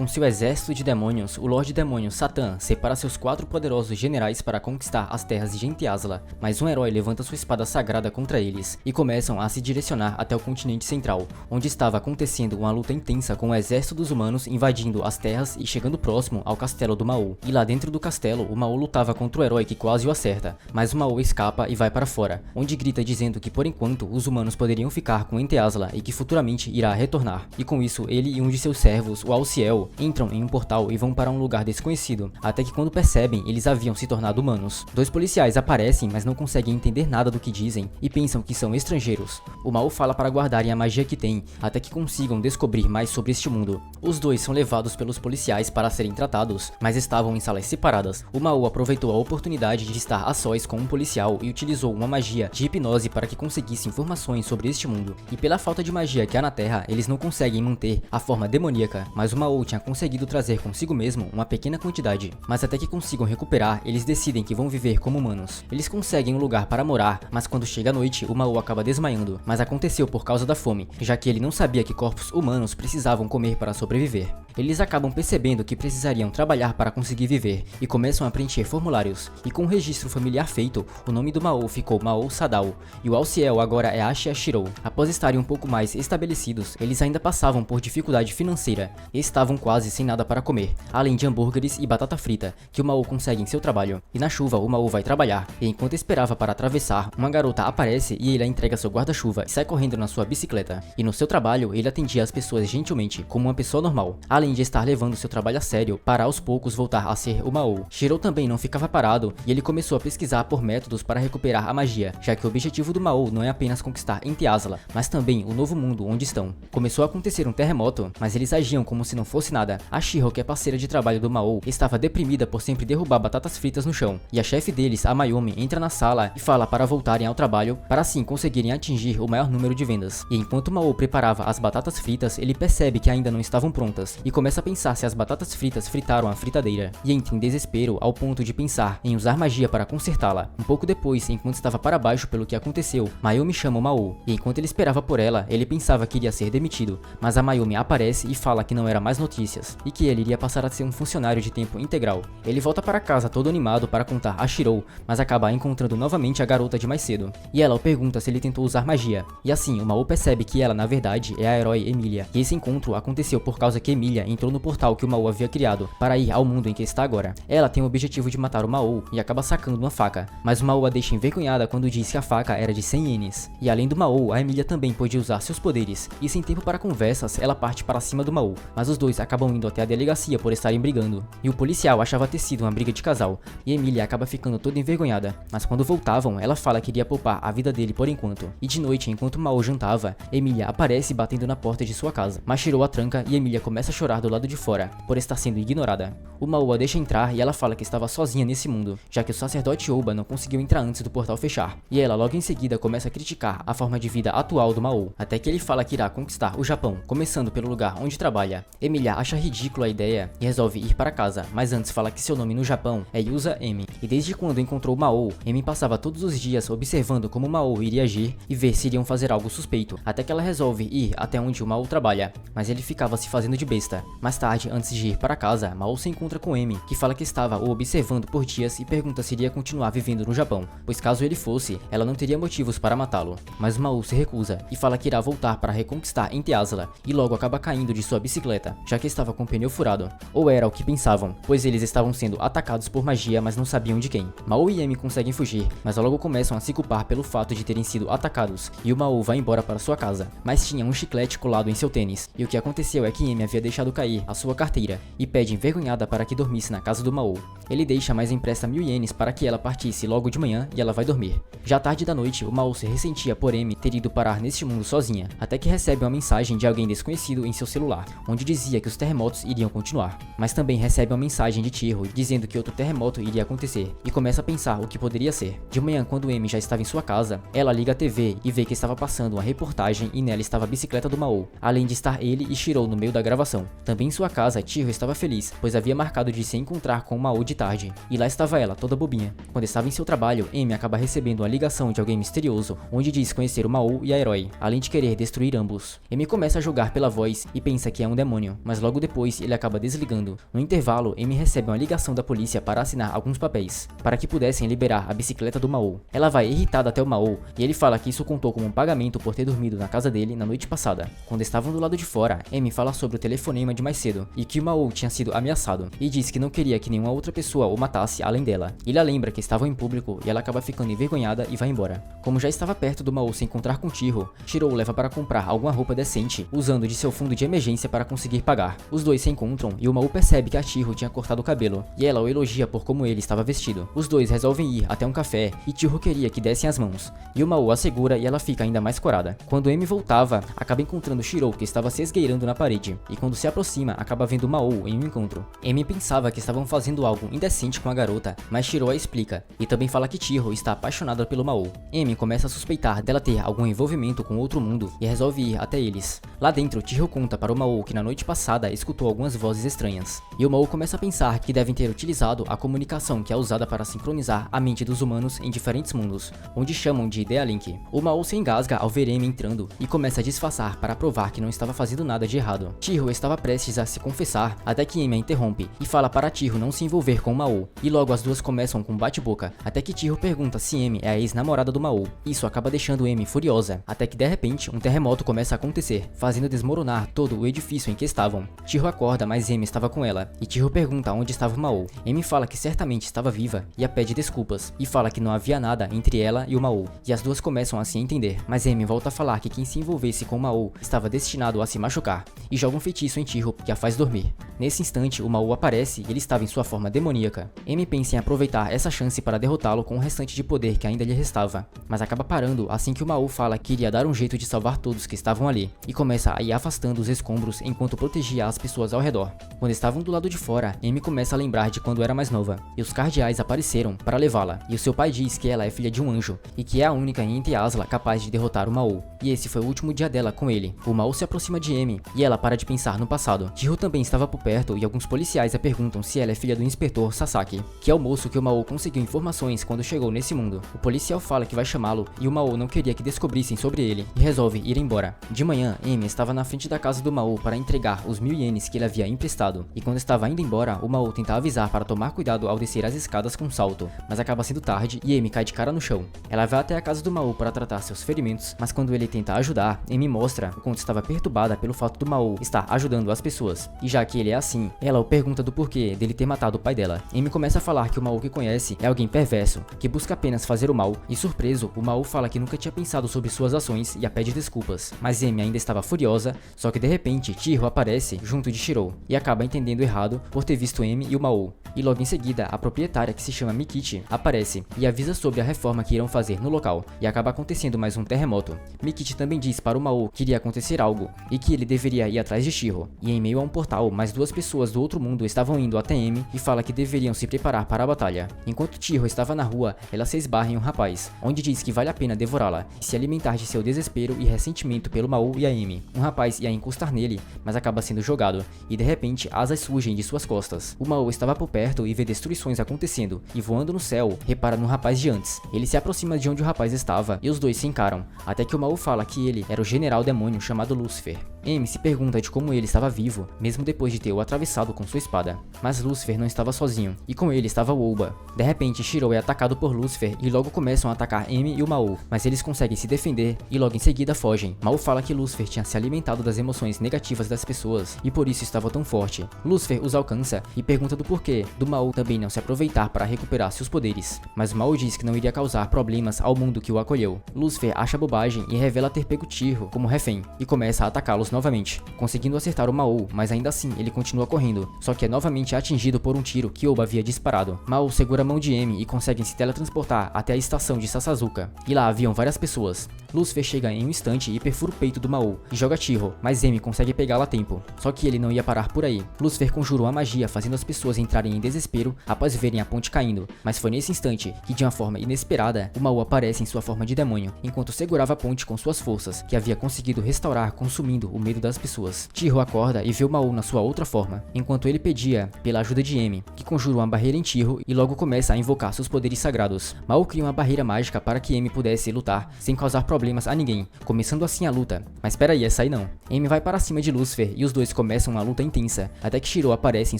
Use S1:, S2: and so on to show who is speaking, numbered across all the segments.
S1: Com seu exército de demônios, o Lorde Demônio Satã separa seus 4 poderosos generais para conquistar as terras de Gente Asla, mas um herói levanta sua espada sagrada contra eles e começam a se direcionar até o continente central, onde estava acontecendo uma luta intensa com o exército dos humanos invadindo as terras e chegando próximo ao castelo do Maul. E lá dentro do castelo, o Maul lutava contra o herói que quase o acerta, mas o Maul escapa e vai para fora, onde grita dizendo que por enquanto os humanos poderiam ficar com Gente Asla e que futuramente irá retornar. E com isso, ele e um de seus servos, o Alciel, entram em um portal e vão para um lugar desconhecido, até que quando percebem, eles haviam se tornado humanos. 2 policiais aparecem, mas não conseguem entender nada do que dizem e pensam que são estrangeiros. O Maul fala para guardarem a magia que tem, até que consigam descobrir mais sobre este mundo. Os 2 são levados pelos policiais para serem tratados, mas estavam em salas separadas. O Maul aproveitou a oportunidade de estar a sós com um policial e utilizou uma magia de hipnose para que conseguisse informações sobre este mundo. E pela falta de magia que há na Terra, eles não conseguem manter a forma demoníaca, mas o Maul tinha conseguido trazer consigo mesmo uma pequena quantidade. Mas até que consigam recuperar, eles decidem que vão viver como humanos. Eles conseguem um lugar para morar, mas quando chega a noite, o Maul acaba desmaiando, mas aconteceu por causa da fome, já que ele não sabia que corpos humanos precisavam comer para sobreviver. Eles acabam percebendo que precisariam trabalhar para conseguir viver, e começam a preencher formulários, e com o registro familiar feito, o nome do Maul ficou Maul Sadal, e o Alciel agora é Ashia Shirou. Após estarem um pouco mais estabelecidos, eles ainda passavam por dificuldade financeira, e estavam quase sem nada para comer, além de hambúrgueres e batata frita, que o Maul consegue em seu trabalho. E na chuva, o Maul vai trabalhar, e enquanto esperava para atravessar, uma garota aparece e ele a entrega seu guarda-chuva e sai correndo na sua bicicleta. E no seu trabalho, ele atendia as pessoas gentilmente, como uma pessoa normal, além de estar levando seu trabalho a sério para aos poucos voltar a ser o Maul. Shirou também não ficava parado, e ele começou a pesquisar por métodos para recuperar a magia, já que o objetivo do Maul não é apenas conquistar Gente Asla, mas também o novo mundo onde estão. Começou a acontecer um terremoto, mas eles agiam como se não fosse nada. A Shiro, que é parceira de trabalho do Maul, estava deprimida por sempre derrubar batatas fritas no chão, e a chefe deles, a Mayumi, entra na sala e fala para voltarem ao trabalho, para assim conseguirem atingir o maior número de vendas. E enquanto o Maul preparava as batatas fritas, ele percebe que ainda não estavam prontas, e começa a pensar se as batatas fritas fritaram a fritadeira, e entra em desespero ao ponto de pensar em usar magia para consertá-la. Um pouco depois, enquanto estava para baixo pelo que aconteceu, Mayumi chama o Maul, e enquanto ele esperava por ela, ele pensava que iria ser demitido, mas a Mayumi aparece e fala que não era mais notícias, e que ele iria passar a ser um funcionário de tempo integral. Ele volta para casa todo animado para contar a Shirou, mas acaba encontrando novamente a garota de mais cedo, e ela o pergunta se ele tentou usar magia, e assim o Maul percebe que ela na verdade é a herói Emilia, e esse encontro aconteceu por causa que Emilia entrou no portal que o Maul havia criado para ir ao mundo em que está agora. Ela tem o objetivo de matar o Maul e acaba sacando uma faca, mas o Maul a deixa envergonhada quando diz que a faca era de 100 ienes. E além do Maul, a Emilia também podia usar seus poderes, e sem tempo para conversas, ela parte para cima do Maul, mas os dois acabam indo até a delegacia por estarem brigando, e o policial achava ter sido uma briga de casal, e Emilia acaba ficando toda envergonhada, mas quando voltavam, ela fala que iria poupar a vida dele por enquanto. E de noite, enquanto o Maul jantava, Emilia aparece batendo na porta de sua casa, mas Shirou a tranca e Emilia começa a chorar do lado de fora, por estar sendo ignorada. O Maul a deixa entrar e ela fala que estava sozinha nesse mundo, já que o sacerdote Oba não conseguiu entrar antes do portal fechar, e ela logo em seguida começa a criticar a forma de vida atual do Maul, até que ele fala que irá conquistar o Japão, começando pelo lugar onde trabalha. Emilia acha ridícula a ideia e resolve ir para casa, mas antes fala que seu nome no Japão é Yusa Emi, e desde quando encontrou Maul, Emi passava todos os dias observando como Maul iria agir e ver se iriam fazer algo suspeito, até que ela resolve ir até onde o Maul trabalha, mas ele ficava se fazendo de besta. Mais tarde, antes de ir para casa, Maul se encontra com Emi, que fala que estava o observando por dias e pergunta se iria continuar vivendo no Japão, pois caso ele fosse, ela não teria motivos para matá-lo. Mas Maul se recusa e fala que irá voltar para reconquistar Gente Asla, e logo acaba caindo de sua bicicleta, já que estava com o pneu furado. Ou era o que pensavam, pois eles estavam sendo atacados por magia, mas não sabiam de quem. Maul e Emi conseguem fugir, mas logo começam a se culpar pelo fato de terem sido atacados, e o Maul vai embora para sua casa, mas tinha um chiclete colado em seu tênis, e o que aconteceu é que Emi havia deixado cair a sua carteira, e pede envergonhada para que dormisse na casa do Maul. Ele deixa, mas empresta 1000 ienes para que ela partisse logo de manhã e ela vai dormir. Já tarde da noite, o Maul se ressentia por Emi ter ido parar neste mundo sozinha, até que recebe uma mensagem de alguém desconhecido em seu celular, onde dizia que os terremotos iriam continuar, mas também recebe uma mensagem de Chihiro dizendo que outro terremoto iria acontecer, e começa a pensar o que poderia ser. De manhã, quando Emi já estava em sua casa, ela liga a TV e vê que estava passando uma reportagem e nela estava a bicicleta do Maul, além de estar ele e Shirou no meio da gravação. Também em sua casa, Chiho estava feliz, pois havia marcado de se encontrar com Mao de tarde. E lá estava ela, toda bobinha. Quando estava em seu trabalho, Amy acaba recebendo uma ligação de alguém misterioso, onde diz conhecer o Mao e a Herói, além de querer destruir ambos. Amy começa a julgar pela voz e pensa que é um demônio, mas logo depois ele acaba desligando. No intervalo, Amy recebe uma ligação da polícia para assinar alguns papéis, para que pudessem liberar a bicicleta do Mao. Ela vai irritada até o Mao, e ele fala que isso contou como um pagamento por ter dormido na casa dele na noite passada. Quando estavam do lado de fora, Amy fala sobre o telefonema de mais cedo, e que o Mao tinha sido ameaçado, e diz que não queria que nenhuma outra pessoa o matasse além dela. Ele lembra que estavam em público, e ela acaba ficando envergonhada e vai embora. Como já estava perto do Mao se encontrar com Chiho, Shiro o leva para comprar alguma roupa decente, usando de seu fundo de emergência para conseguir pagar. Os dois se encontram e o Mao percebe que a Chiho tinha cortado o cabelo, e ela o elogia por como ele estava vestido. Os dois resolvem ir até um café, e Chiho queria que dessem as mãos, e o Mao a segura e ela fica ainda mais corada. Quando Amy voltava, acaba encontrando Shiro, que estava se esgueirando na parede, e quando se aproxima, acaba vendo Mao em um encontro. Amy pensava que estavam fazendo algo indecente com a garota, mas Shiro a explica, e também fala que Chiho está apaixonada pelo Mao. Amy começa a suspeitar dela ter algum envolvimento com outro mundo, e resolve ir até eles. Lá dentro, Chiho conta para o Mao que na noite passada escutou algumas vozes estranhas, e o Mao começa a pensar que devem ter utilizado a comunicação que é usada para sincronizar a mente dos humanos em diferentes mundos, onde chamam de Idealink. O Mao se engasga ao ver Amy entrando e começa a disfarçar para provar que não estava fazendo nada de errado. Chiho estava prestes a se confessar, até que Amy a interrompe e fala para Chiho não se envolver com o Mao, e logo as duas começam com um bate-boca, até que Chiho pergunta se Amy é a ex-namorada do Mao. Isso acaba deixando Amy furiosa, até que de repente um terremoto começa a acontecer, fazendo desmoronar todo o edifício em que estavam. Chiho acorda, mas Amy estava com ela, e Chiho pergunta onde estava o Mao. Amy fala que certamente estava viva e a pede desculpas, e fala que não havia nada entre ela e o Mao, e as duas começam a se entender, mas Amy volta a falar que quem se envolvesse com o Mao estava destinado a se machucar, e joga um feitiço em Chiho que a faz dormir. Nesse instante, o Mao aparece e ele estava em sua forma demoníaca. Amy pensa em aproveitar essa chance para derrotá-lo com o restante de poder que ainda lhe restava, mas acaba parando assim que o Mao fala que iria dar um jeito de salvar todos que estavam ali, e começa a ir afastando os escombros enquanto protegia as pessoas ao redor. Quando estavam do lado de fora, Amy começa a lembrar de quando era mais nova, e os cardeais apareceram para levá-la, e o seu pai diz que ela é filha de um anjo, e que é a única em Ente Asla capaz de derrotar o Mao, e esse foi o último dia dela com ele. O Mao se aproxima de Amy, e ela para de pensar no passado. Chiho também estava por perto, e alguns policiais a perguntam se ela é filha do inspetor Sasaki, que é o moço que o Mao conseguiu informações quando chegou nesse mundo. O policial fala que vai chamá-lo, e o Mao não queria que descobrissem sobre ele, e resolve ir embora. De manhã, Amy estava na frente da casa do Mao para entregar os 1000 ienes que ele havia emprestado, e quando estava indo embora, o Mao tenta avisar para tomar cuidado ao descer as escadas com salto, mas acaba sendo tarde e Amy cai de cara no chão. Ela vai até a casa do Mao para tratar seus ferimentos, mas quando ele tenta ajudar, Amy mostra o quanto estava perturbada pelo fato do Mao estar ajudando as pessoas, e já que ele é assim, ela o pergunta do porquê dele ter matado o pai dela. Amy começa a falar que o Mao que conhece é alguém perverso, que busca apenas fazer o mal, e surpreso, o Mao fala que nunca tinha pensado sobre suas ações e a pede desculpas, mas Amy ainda estava furiosa, só que de repente Chiho aparece junto de Shiro, e acaba entendendo errado por ter visto Amy e o Mao, e logo em seguida a proprietária, que se chama Mikichi, aparece e avisa sobre a reforma que irão fazer no local, e acaba acontecendo mais um terremoto. Mikichi também diz para o Mao que iria acontecer algo, e que ele deveria ir atrás de Chiho, e em meio a um portal, mais duas pessoas do outro mundo estavam indo até Amy e fala que deveriam se preparar para a batalha. Enquanto Chiho estava na rua, ela se esbarra em um rapaz, onde diz que vale a pena devorá-la, e se alimentar de seu desespero e ressentimento pelo Mao e a Amy. Um rapaz ia encostar nele, mas acaba sendo jogado, e de repente asas surgem de suas costas. O Mao estava por perto e vê destruições acontecendo, e voando no céu, repara no rapaz de antes. Ele se aproxima de onde o rapaz estava, e os dois se encaram, até que o Mao fala que ele era o general demônio chamado Lúcifer. Amy se pergunta de como ele estava vivo, mesmo depois de ter o atravessado com sua espada. Mas Lúcifer não estava sozinho, e com ele estava o Oba. De repente, Shiro é atacado por Lúcifer e logo começam a atacar Amy e o Mao, mas eles conseguem se defender e logo em seguida fogem. Mao fala que Lúcifer tinha se alimentado das emoções negativas das pessoas e por isso estava tão forte. Lúcifer os alcança e pergunta do porquê do Mao também não se aproveitar para recuperar seus poderes, mas Mao diz que não iria causar problemas ao mundo que o acolheu. Lúcifer acha bobagem e revela ter pego Chiho como refém e começa a atacá-los novamente, conseguindo acertar o Mao, mas ainda assim ele continua correndo, só que é novamente atingido por um tiro que Oba havia disparado. Mao segura a mão de Amy e conseguem se teletransportar até a estação de Sasazuka, e lá haviam várias pessoas. Lucifer chega em um instante e perfura o peito do Mao e joga Chiho, mas Emi consegue pegá-la a tempo. Só que ele não ia parar por aí. Lucifer conjurou a magia, fazendo as pessoas entrarem em desespero após verem a ponte caindo, mas foi nesse instante que, de uma forma inesperada, o Mao aparece em sua forma de demônio, enquanto segurava a ponte com suas forças, que havia conseguido restaurar consumindo o medo das pessoas. Chiho acorda e vê o Mao na sua outra forma, enquanto ele pedia pela ajuda de Emi, que conjurou uma barreira em Chiho e logo começa a invocar seus poderes sagrados. Mao cria uma barreira mágica para que Emi pudesse lutar sem causar problemas a ninguém, começando assim a luta. Mas peraí, essa aí não. Emi vai para cima de Lucifer e os dois começam uma luta intensa, até que Shiro aparece em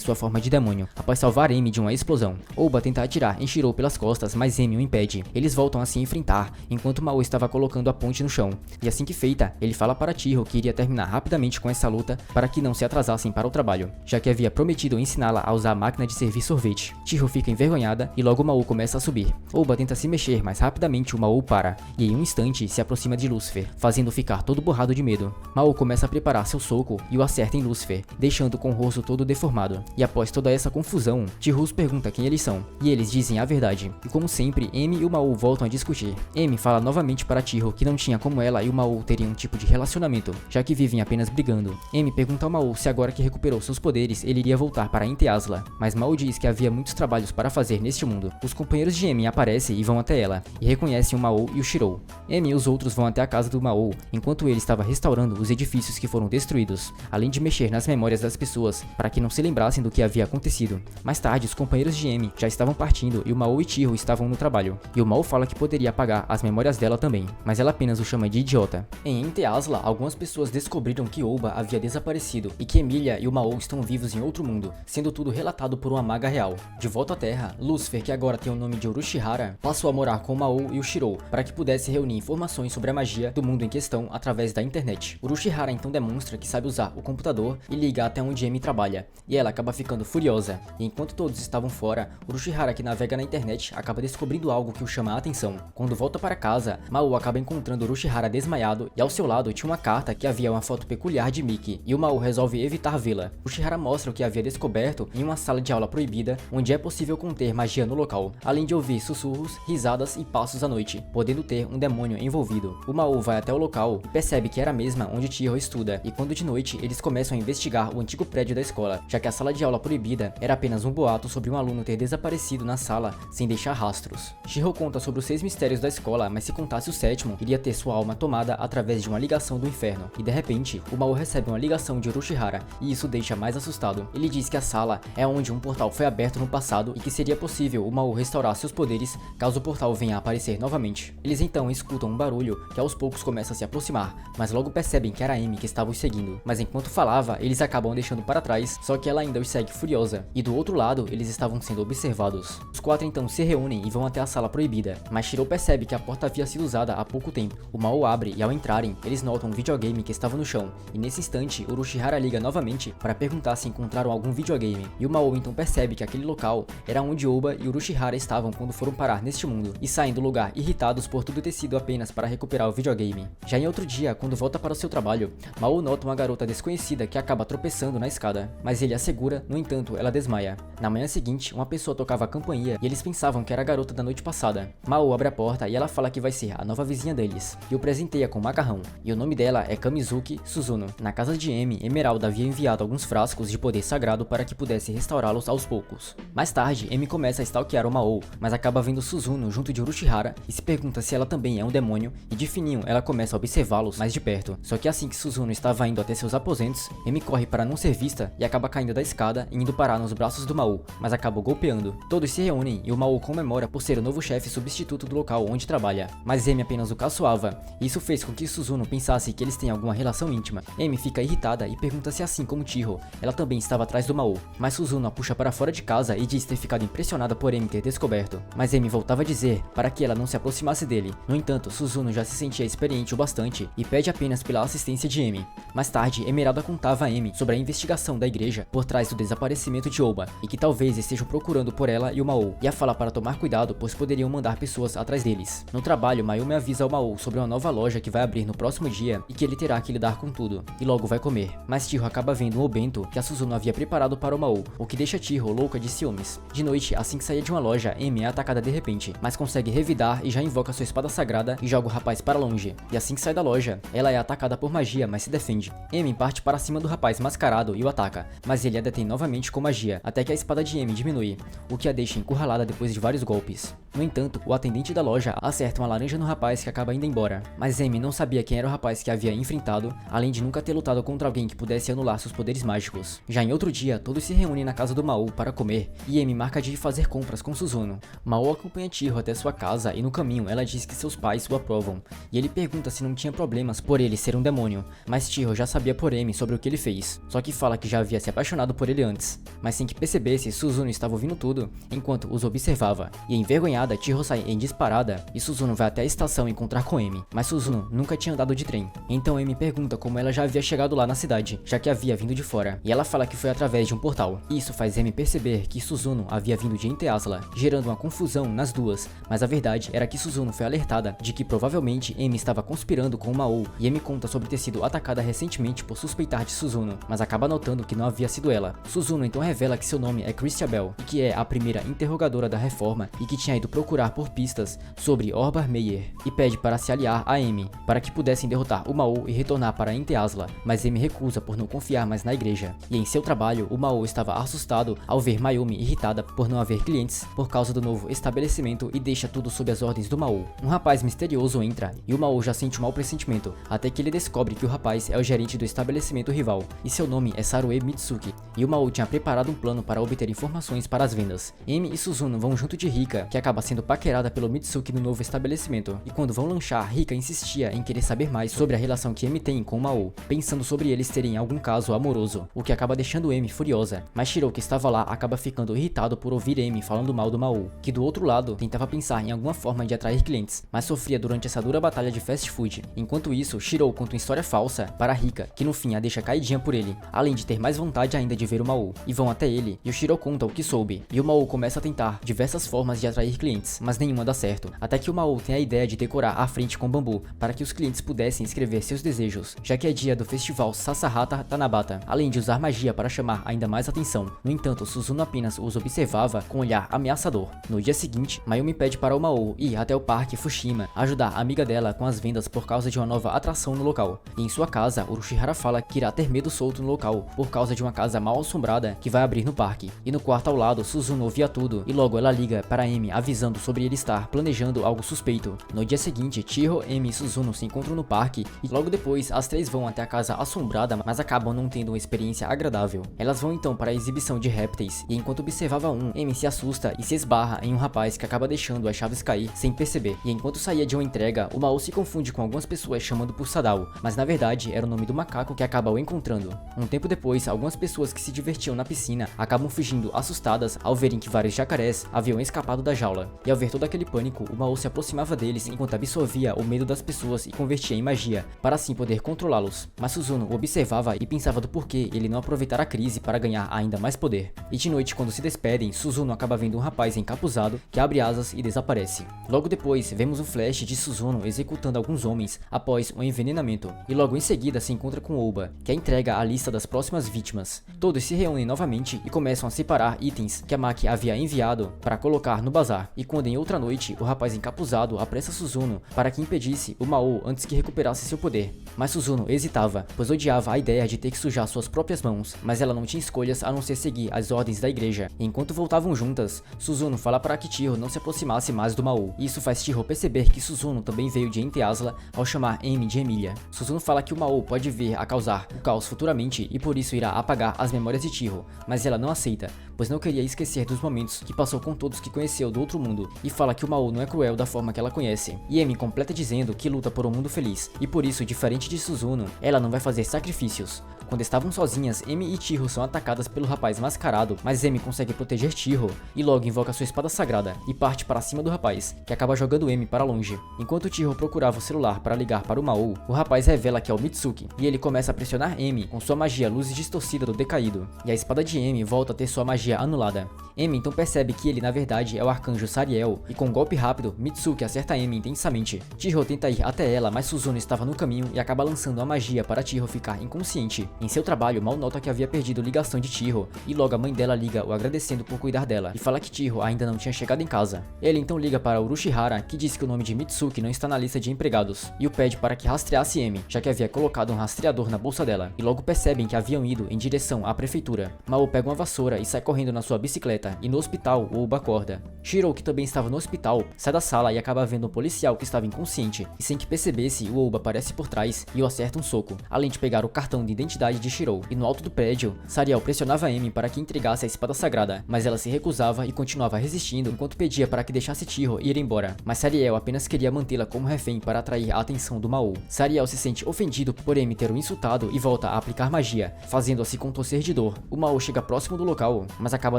S1: sua forma de demônio, após salvar Emi de uma explosão. Oba tenta atirar em Shiro pelas costas, mas Emi o impede. Eles voltam a se enfrentar, enquanto Mao estava colocando a ponte no chão. E assim que feita, ele fala para Chiho que iria terminar rapidamente com essa luta para que não se atrasassem para o trabalho, já que havia prometido ensiná-la a usar a máquina de servir sorvete. Chiho fica envergonhada e logo Mao começa a subir. Oba tenta se mexer, mas rapidamente o Mao para, e em um instante se aproxima de Lucifer, fazendo ficar todo borrado de medo. Mao começa a preparar seu soco e o acerta em Lucifer, deixando com o rosto todo deformado. E após toda essa confusão, Chiho pergunta quem eles são, e eles dizem a verdade. E como sempre, Emi e o Mao voltam a discutir. Emi fala novamente para Chiho que não tinha como ela e o Mao terem um tipo de relacionamento, já que vivem apenas brigando. Emi pergunta ao Mao se agora que recuperou seus poderes, ele iria voltar para Ente Asla, mas Mao diz que havia muitos trabalhos para fazer neste mundo. Os companheiros de Emi aparecem e vão até ela, e reconhecem o Mao e o Shirou. Emi e os outros vão até a casa do Mao, enquanto ele estava restaurando os edifícios que foram destruídos, além de mexer nas memórias das pessoas, para que não se lembrassem do que havia acontecido. Mais tarde, os companheiros de Emi já estavam partindo e o Mao e Chiho estavam no trabalho, e o Mao fala que poderia apagar as memórias dela também, mas ela apenas o chama de idiota. Em Ente Asla, algumas pessoas descobriram que Oba havia desaparecido e que Emilia e o Mao estão vivos em outro mundo, sendo tudo relatado por uma maga real. De volta à Terra, Lucifer, que agora tem o nome de Urushihara, passou a morar com o Mao e o Shirou, para que pudesse reunir informações sobre a magia do mundo em questão através da internet. Urushihara então demonstra que sabe usar o computador e liga até onde Emi trabalha, e ela acaba ficando furiosa. E enquanto todos estavam fora, Urushihara, que navega na internet, acaba descobrindo algo que o chama a atenção. Quando volta para casa, Mao acaba encontrando Urushihara desmaiado e ao seu lado tinha uma carta que havia uma foto peculiar de Miki, e o Mao resolve evitar vê-la. Urushihara mostra o que havia descoberto em uma sala de aula proibida, onde é possível conter magia no local, além de ouvir sussurros, risadas e passos à noite, podendo ter um demônio envolvido. O Mao vai até o local e percebe que era a mesma onde Chiho estuda, e quando de noite eles começam a investigar o antigo prédio da escola, já que a sala de aula proibida era apenas um boato sobre um aluno ter desaparecido na sala sem deixar rastros. Chiho conta sobre os 6 mistérios da escola, mas se contasse o 7º, iria ter sua alma tomada através de uma ligação do inferno, e de repente, o Mao recebe uma ligação de Urushihara, e isso deixa mais assustado. Ele diz que a sala é onde um portal foi aberto no passado e que seria possível o Mao restaurar seus poderes caso o portal venha a aparecer novamente. Eles então escutam um barulho que aos poucos começa a se aproximar, mas logo percebem que era Emi que estava os seguindo. Mas enquanto falava, eles acabam deixando para trás, só que ela ainda os segue furiosa. E do outro lado, eles estavam sendo observados. Os 4 então se reúnem e vão até a sala proibida, mas Shirou percebe que a porta havia sido usada há pouco tempo. O Mao abre e ao entrarem, eles notam um videogame que estava no chão, e nesse instante, Urushihara liga novamente para perguntar se encontraram algum videogame, e o Mao então percebe que aquele local era onde Oba e Urushihara estavam quando foram parar neste mundo, e saem do lugar irritados por tudo ter sido apenas para recuperar o videogame. Já em outro dia, quando volta para o seu trabalho, Mao nota uma garota desconhecida que acaba tropeçando na escada, mas ele a segura, no entanto, ela desmaia. Na manhã seguinte, uma pessoa tocava a campainha e eles pensavam que era a garota da noite passada. Mao abre a porta e ela fala que vai ser a nova vizinha deles, e o presenteia com macarrão, e o nome dela é Kamizuki Suzuno. Na casa de Emi, Emerald havia enviado alguns frascos de poder sagrado para que pudesse restaurá-los aos poucos. Mais tarde, Emi começa a stalkear o Mao, mas acaba vendo Suzuno junto de Urushihara e se pergunta se ela também é um demônio, e de fininho ela começa a observá-los mais de perto. Só que assim que Suzuno estava indo até seus aposentos, Emi corre para não ser vista e acaba caindo da escada e indo parar nos braços do Mao, mas acaba golpeando. Todos se reúnem e o Mao comemora por ser o novo chefe substituto do local onde trabalha, mas Emi apenas o caçoava, e isso fez com que Suzuno pensasse que eles têm alguma relação íntima. Emi fica irritada e pergunta se assim como Chiho, ela também estava atrás do Mao, mas Suzuno a puxa para fora de casa e diz ter ficado impressionada por Emi ter descoberto, mas Emi voltava a dizer para que ela não se aproximasse dele. No entanto, Suzuno já se sentia experiente o bastante e pede apenas pela assistência de Emi. Mais tarde, Emeralda contava a Emi sobre a investigação da igreja por trás do desaparecimento de Oba, e que talvez estejam procurando por ela e o Mao, e a fala para tomar cuidado pois poderiam mandar pessoas atrás deles. No trabalho, Mayumi avisa ao Mao sobre uma nova loja que vai abrir no próximo dia e que ele terá que lidar com tudo, e logo vai comer. Mas Chiho acaba vendo um obento que a Suzuno havia preparado para o Mao, o que deixa Chiho Chiho louca de ciúmes. De noite, assim que saía de uma loja, Emi é atacada de repente, mas consegue revidar e já invoca sua espada sagrada e joga o rapaz para longe. E assim que sai da loja, ela é atacada por magia, mas se defende. Emi parte para cima do rapaz mascarado e o ataca, mas ele a detém novamente com magia, até que a espada de Emi diminui, o que a deixa encurralada depois de vários golpes. No entanto, o atendente da loja acerta uma laranja no rapaz que acaba indo embora, mas Emi não sabia quem era o rapaz que havia enfrentado, além de nunca ter lutado contra alguém que pudesse anular seus poderes mágicos. Já em outro dia, todos se reúnem na casa do Mao para comer, e Emi marca de ir fazer compras com Suzuno. Mao acompanha Chiho até sua casa e no caminho ela diz que seus pais o aprovam, e ele pergunta se não tinha problemas por ele ser um demônio, mas Chiho já sabia por Emi sobre o que ele fez, só que fala que já havia se apaixonado por ele antes. Mas sem que percebesse, Suzuno estava ouvindo tudo, enquanto os observava, e envergonhada, Chiho sai em disparada, e Suzuno vai até a estação encontrar com Emi, mas Suzuno nunca tinha andado de trem. Então Emi pergunta como ela já havia chegado lá na cidade, já que havia vindo de fora, e ela fala que foi através de um portal. Isso faz Emi perceber que Suzuno havia vindo de Enteasla, gerando uma confusão nas duas, mas a verdade era que Suzuno foi alertada de que provavelmente Emi estava conspirando com o Mao, e Emi conta sobre ter sido atacada recentemente por suspeitar de Suzuno, mas acaba notando que não havia sido ela. Suzuno então revela que seu nome é Christabel, e que é a primeira interrogadora da reforma, e que tinha ido procurar por pistas sobre Orbar Meyer, e pede para se aliar a Emi, para que pudessem derrotar o Mao e retornar para Enteasla, mas Emi recusa por não confiar mais na igreja. E em seu trabalho, o Mao estava assustado ao ver Mayumi irritada por não haver clientes por causa do novo estabelecimento e deixa tudo sob as ordens do Mao. Um rapaz misterioso entra e o Mao já sente um mau pressentimento, até que ele descobre que o rapaz é o gerente do estabelecimento rival, e seu nome é Sarue Mitsuki, e o Mao tinha preparado um plano para obter informações para as vendas. Emi e Suzuno vão junto de Rika, que acaba sendo paquerada pelo Mitsuki no novo estabelecimento, e quando vão lanchar, Rika insistia em querer saber mais sobre a relação que Emi tem com o Mao, pensando sobre eles terem algum caso amoroso, o que acaba deixando Emi furiosa, mas Shiro, que estava lá, acaba ficando irritado por ouvir Emi falando mal do Mao, que do outro lado tentava pensar em alguma forma de atrair clientes, mas sofria durante essa dura batalha de fast food. Enquanto isso, Shiro conta uma história falsa para Rika, que no fim a deixa caidinha por ele, além de ter mais vontade ainda de ver o Mao, e vão até ele, e o Shiro conta o que soube, e o Mao começa a tentar diversas formas de atrair clientes, mas nenhuma dá certo, até que o Mao tem a ideia de decorar a frente com bambu, para que os clientes pudessem escrever seus desejos, já que é dia do festival Sasahata Tanabata, além de usar magia para chamar ainda mais atenção. No entanto, Suzuno apenas os observava com um olhar ameaçador. No dia seguinte, Mayumi pede para o Mao ir até o parque Fushima, ajudar a amiga dela com as vendas por causa de uma nova atração no local. E em sua casa, Urushihara fala que irá ter medo solto no local, por causa de uma casa mal assombrada que vai abrir no parque. E no quarto ao lado, Suzuno ouvia tudo, e logo ela liga para Emi avisando sobre ele estar planejando algo suspeito. No dia seguinte, Chiho, Emi e Suzuno se encontram no parque, e logo depois as três vão até a casa assombrada, mas acabam não tendo uma experiência agradável. Elas vão então para a exibição de répteis, e enquanto observava Emi se assusta e se esbarra em um rapaz que acaba deixando as chaves cair sem perceber. E enquanto saía de uma entrega, o Mao se confunde com algumas pessoas chamando por Sadao, mas na verdade era o nome do macaco que acaba o encontrando. Um tempo depois, algumas pessoas que se divertiam na piscina acabam fugindo assustadas ao verem que vários jacarés haviam escapado da jaula. E ao ver todo aquele pânico, o Mao se aproximava deles enquanto absorvia o medo das pessoas e convertia em magia, para assim poder controlá-los. Mas Suzuno o observava e pensava do porquê ele não aproveitar a crise para ganhar ainda mais poder. E de noite, quando se despedem, Suzuno acaba vendo um rapaz encapuzado que abre asas e desaparece. Logo depois, vemos um flash de Suzuno executando alguns homens após um envenenamento, e logo em seguida se encontra com Oba, que entrega a lista das próximas vítimas. Todos se reúnem novamente e começam a separar itens que a Maki havia enviado para colocar no bazar, e quando em outra noite o rapaz encapuzado apressa Suzuno para que impedisse o Mao antes que recuperasse seu poder. Mas Suzuno hesitava, pois odiava a ideia de ter que sujar suas próprias mãos, mas ela não tinha escolhas a não ser seguir as ordens da igreja. E enquanto voltavam juntas, Suzuno fala para que Chiho não se aproximasse mais do Mao. Isso faz Chiho perceber que Suzuno também veio de Enteasla ao chamar Emi de Emília. Suzuno fala que o Mao pode vir a causar o caos futuramente e por isso irá apagar as memórias de Chiho, mas ela não aceita, pois não queria esquecer dos momentos que passou com todos que conheceu do outro mundo, e fala que o Mao não é cruel da forma que ela conhece. E Emi completa dizendo que luta por um mundo feliz, e por isso, diferente de Suzuno, ela não vai fazer sacrifícios. Quando estavam sozinhas, Emi e Chiho são atacadas pelo rapaz mascarado, mas Emi consegue proteger Chiho e logo invoca sua espada sagrada e parte para cima do rapaz, que acaba jogando Emi para longe. Enquanto Chiho procurava o celular para ligar para o Mao, o rapaz revela que é o Mitsuki, e ele começa a pressionar Emi com sua magia luz distorcida do decaído, e a espada de Emi volta a ter sua magia magia anulada. Emi então percebe que ele na verdade é o arcanjo Sariel, e com um golpe rápido, Mitsuki acerta Emi intensamente. Chiho tenta ir até ela, mas Suzuno estava no caminho e acaba lançando a magia para Chiho ficar inconsciente. Em seu trabalho, Mal nota que havia perdido ligação de Chiho, e logo a mãe dela liga o agradecendo por cuidar dela, e fala que Chiho ainda não tinha chegado em casa. Ele então liga para Urushihara, que diz que o nome de Mitsuki não está na lista de empregados, e o pede para que rastreasse Emi, já que havia colocado um rastreador na bolsa dela, e logo percebem que haviam ido em direção à prefeitura. Mao pega uma vassoura e sai correndo na sua bicicleta, e no hospital, Ouba acorda. Shiro, que também estava no hospital, sai da sala e acaba vendo um policial que estava inconsciente, e sem que percebesse, o Ouba aparece por trás e o acerta um soco, além de pegar o cartão de identidade de Shiro. E no alto do prédio, Sariel pressionava Emi para que entregasse a espada sagrada, mas ela se recusava e continuava resistindo enquanto pedia para que deixasse Chiho ir embora. Mas Sariel apenas queria mantê-la como refém para atrair a atenção do Mao. Sariel se sente ofendido por Emi ter o insultado e volta a aplicar magia, fazendo-a se contorcer de dor. O Mao chega próximo do local, mas acaba